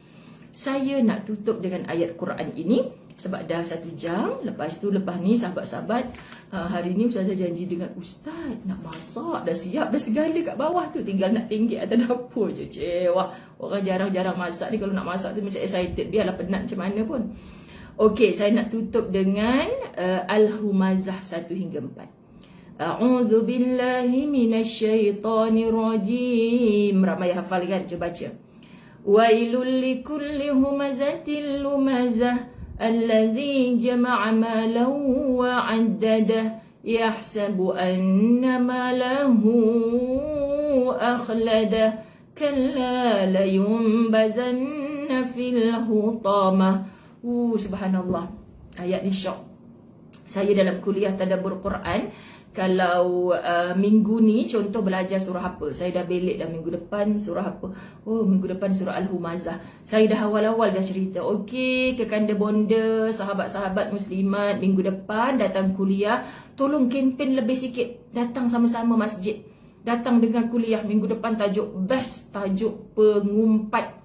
Saya nak tutup dengan ayat Quran ini. Sebab dah 1 jam. Lepas ni sahabat-sahabat, hari ni Ustazah janji dengan Ustaz nak masak, dah siap dah segala kat bawah tu, tinggal nak tinggi atas dapur je. Wah, orang jarang-jarang masak ni. Kalau nak masak tu macam excited, biarlah penat macam mana pun. Okey, saya nak tutup dengan Al-Humazah 1 hingga 4. A'udzu billahi minasyaitonir rajim. Ramai hafal kan? Cuba baca. Wailul likulli humazatil lumazah الذي جمع مالا وعدده يحسب أن ماله أخلده كلا لينبذن في الحطمة. Subhanallah, ayat ni syok. Saya dalam kuliah tadabbur Quran, kalau minggu ni contoh belajar surah apa, saya dah belik dah minggu depan surah apa. Oh, minggu depan surah Al-Humazah. Saya dah awal-awal dah cerita, okey, kekanda bonda, sahabat-sahabat muslimat, minggu depan datang kuliah, tolong kempen lebih sikit, datang sama-sama masjid, datang dengan kuliah. Minggu depan tajuk best, tajuk pengumpat.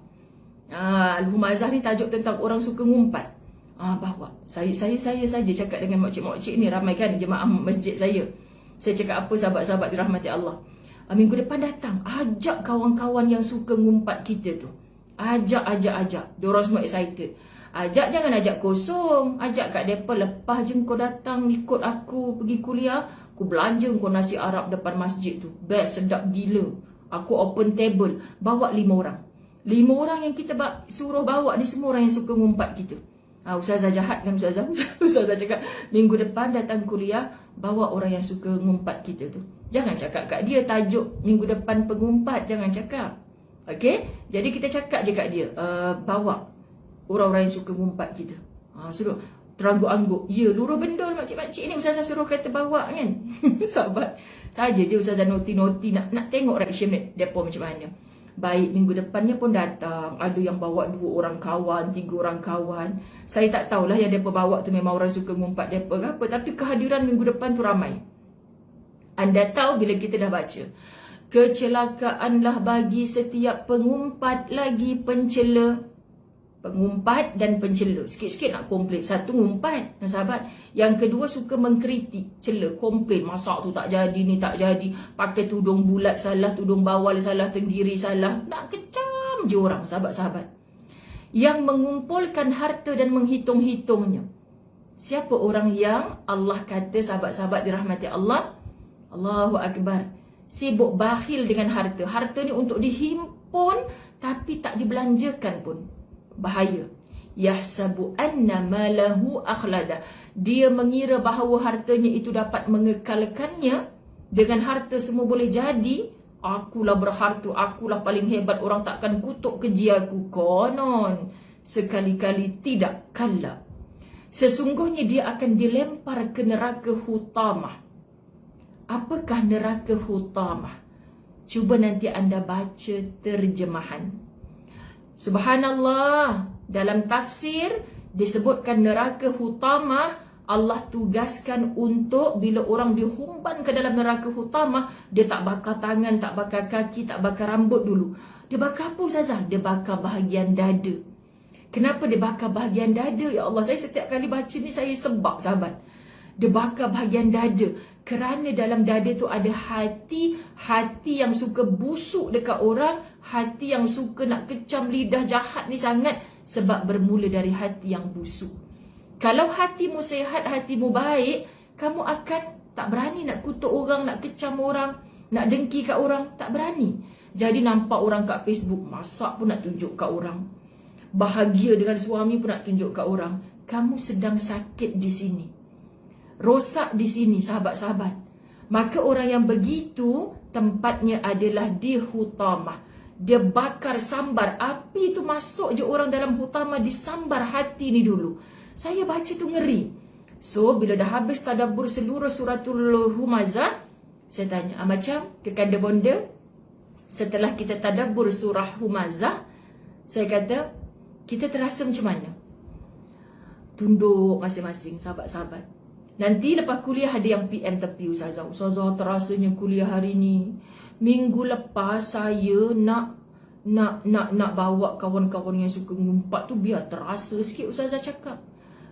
Al-Humazah ni tajuk tentang orang suka ngumpat. Bawa saya saja cakap dengan makcik-makcik ni, ramai kan jemaah masjid saya. Saya cakap apa, sahabat-sahabat dirahmati Allah, minggu depan datang, ajak kawan-kawan yang suka ngumpat kita tu. Ajak. Diorang semua excited. Ajak, jangan ajak kosong. Ajak kat mereka, lepas je kau datang ikut aku pergi kuliah, aku belanja kau nasi Arab depan masjid tu. Best, sedap gila. Aku open table, bawa 5 orang. 5 orang yang kita suruh bawa ni semua orang yang suka ngumpat kita. Ustazah jahat kan Ustazah? Ustazah cakap minggu depan datang kuliah, bawa orang yang suka ngumpat kita tu. Jangan cakap kat dia tajuk minggu depan pengumpat, jangan cakap. Okey? Jadi kita cakap je kat dia, bawa orang-orang yang suka ngumpat kita. Suruh terangguk-angguk. Ya, luruh bendul makcik-makcik ni Ustazah suruh kata bawa kan. Sahabat, saja je Ustazah noti-noti nak tengok reaction mereka macam mana. Baik, minggu depannya pun datang. Ada yang bawa 2 orang kawan, 3 orang kawan. Saya tak tahulah yang mereka bawa tu memang orang suka ngumpat mereka ke apa. Tapi kehadiran minggu depan tu ramai. Anda tahu bila kita dah baca, kecelakaanlah bagi setiap pengumpat lagi pencela. Pengumpat dan pencela. Sikit-sikit nak komplain. Satu ngumpat, sahabat. Yang kedua suka mengkritik, cela, komplain. Masak tu tak jadi, ni tak jadi. Pakai tudung bulat salah, tudung bawal salah, tenggiri salah. Nak kecam je orang, sahabat-sahabat. Yang mengumpulkan harta dan menghitung-hitungnya. Siapa orang yang Allah kata, sahabat-sahabat dirahmati Allah, Allahu Akbar, sibuk bakhil dengan harta. Harta ni untuk dihimpun tapi tak dibelanjakan pun. Bahaya. Yahsabu anna malahu akhlada. Dia mengira bahawa hartanya itu dapat mengekalkannya. Dengan harta semua boleh jadi. Akulah berharta, akulah paling hebat, orang takkan kutuk keji aku. Konon. Sekali-kali tidak, kala. Sesungguhnya dia akan dilempar ke neraka hutamah. Apakah neraka hutamah? Cuba nanti anda baca terjemahan. Subhanallah, dalam tafsir disebutkan neraka hutamah, Allah tugaskan untuk bila orang dihumban ke dalam neraka hutamah, dia tak bakar tangan, tak bakar kaki, tak bakar rambut dulu. Dia bakar apa Ustazah? Dia bakar bahagian dada. Kenapa dia bakar bahagian dada? Ya Allah, saya setiap kali baca ni saya sebab sahabat. Dia bakar bahagian dada. Kerana dalam dada tu ada hati. Hati yang suka busuk dekat orang. Hati yang suka nak kecam lidah jahat ni sangat. Sebab bermula dari hati yang busuk. Kalau hatimu sehat, hatimu baik, kamu akan tak berani nak kutuk orang, nak kecam orang, nak dengki kat orang. Tak berani. Jadi nampak orang kat Facebook, masak pun nak tunjuk kat orang. Bahagia dengan suami pun nak tunjuk kat orang. Kamu sedang sakit di sini. Rosak di sini, sahabat-sahabat. Maka orang yang begitu tempatnya adalah di hutamah. Dia bakar sambar. Api tu masuk je orang dalam hutama, disambar hati ni dulu. Saya baca tu ngeri. So, bila dah habis tadabbur seluruh suratul Humazah, saya tanya, macam kekanda bonda, setelah kita tadabbur surah Humazah, saya kata, kita terasa macam mana? Tunduk masing-masing, sahabat-sahabat. Nanti lepas kuliah ada yang PM tepi Ustazah. Ustazah, terasanya kuliah hari ni. Minggu lepas saya nak bawa kawan-kawan yang suka ngumpat tu biar terasa sikit Ustazah cakap.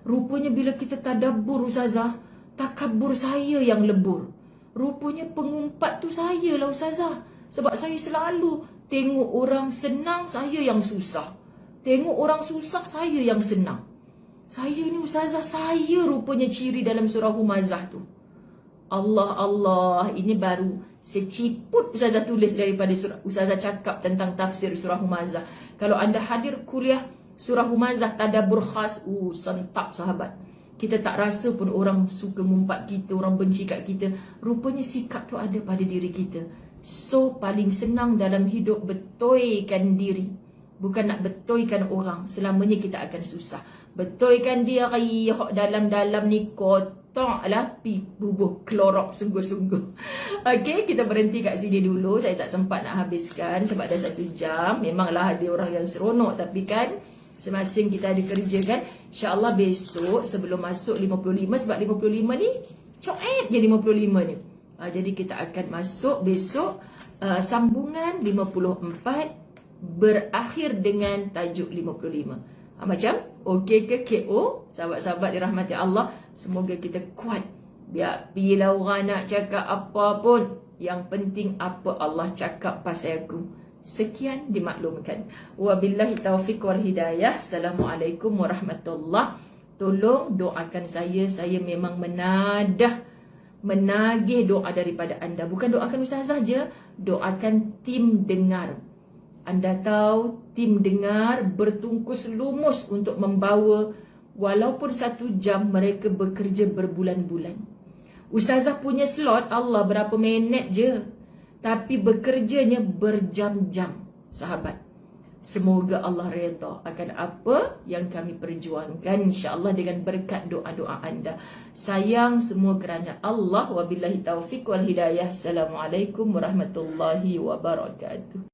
Rupanya bila kita tadabbur Ustazah, takabur saya yang lebur. Rupanya pengumpat tu saya lah Ustazah. Sebab saya selalu tengok orang senang, saya yang susah. Tengok orang susah, saya yang senang. Saya ni Ustazah, saya rupanya ciri dalam surah Humazah tu. Allah, ini baru seciput Ustazah tulis daripada surah. Ustazah cakap tentang tafsir surah Humazah. Kalau anda hadir kuliah surah Humazah tadabbur khas, sentap sahabat. Kita tak rasa pun orang suka ngumpat kita, orang benci kat kita. Rupanya sikap tu ada pada diri kita. So, paling senang dalam hidup betulkan diri. Bukan nak betulkan orang. Selamanya kita akan susah. Betulkan dia dalam-dalam ni kotak lah, bubuh klorok sungguh-sungguh. Okey, kita berhenti kat sini dulu. Saya tak sempat nak habiskan sebab dah 1 jam. Memanglah ada orang yang seronok, tapi kan masing-masing kita ada kerja kan. InsyaAllah besok sebelum masuk 55, sebab 55 ni coet je 55 ni. Jadi kita akan masuk besok sambungan 54 berakhir dengan tajuk 55. Macam okey ke KO? Sahabat-sahabat dirahmati Allah, semoga kita kuat. Biar bila orang nak cakap apa pun, yang penting apa Allah cakap pasal aku. Sekian dimaklumkan. Wabillahi taufiq wal hidayah. Assalamualaikum warahmatullahi. Tolong doakan saya memang menagih doa daripada anda. Bukan doakan Ustazah je, doakan tim dengar. Anda tahu tim dengar bertungkus lumus untuk membawa, walaupun 1 jam mereka bekerja berbulan-bulan. Ustazah punya slot Allah berapa minit je, tapi bekerjanya berjam-jam sahabat. Semoga Allah redha akan apa yang kami perjuangkan, insya-Allah dengan berkat doa-doa anda. Sayang semua kerana Allah. Wabillahi taufiq wal hidayah. Assalamualaikum warahmatullahi wabarakatuh.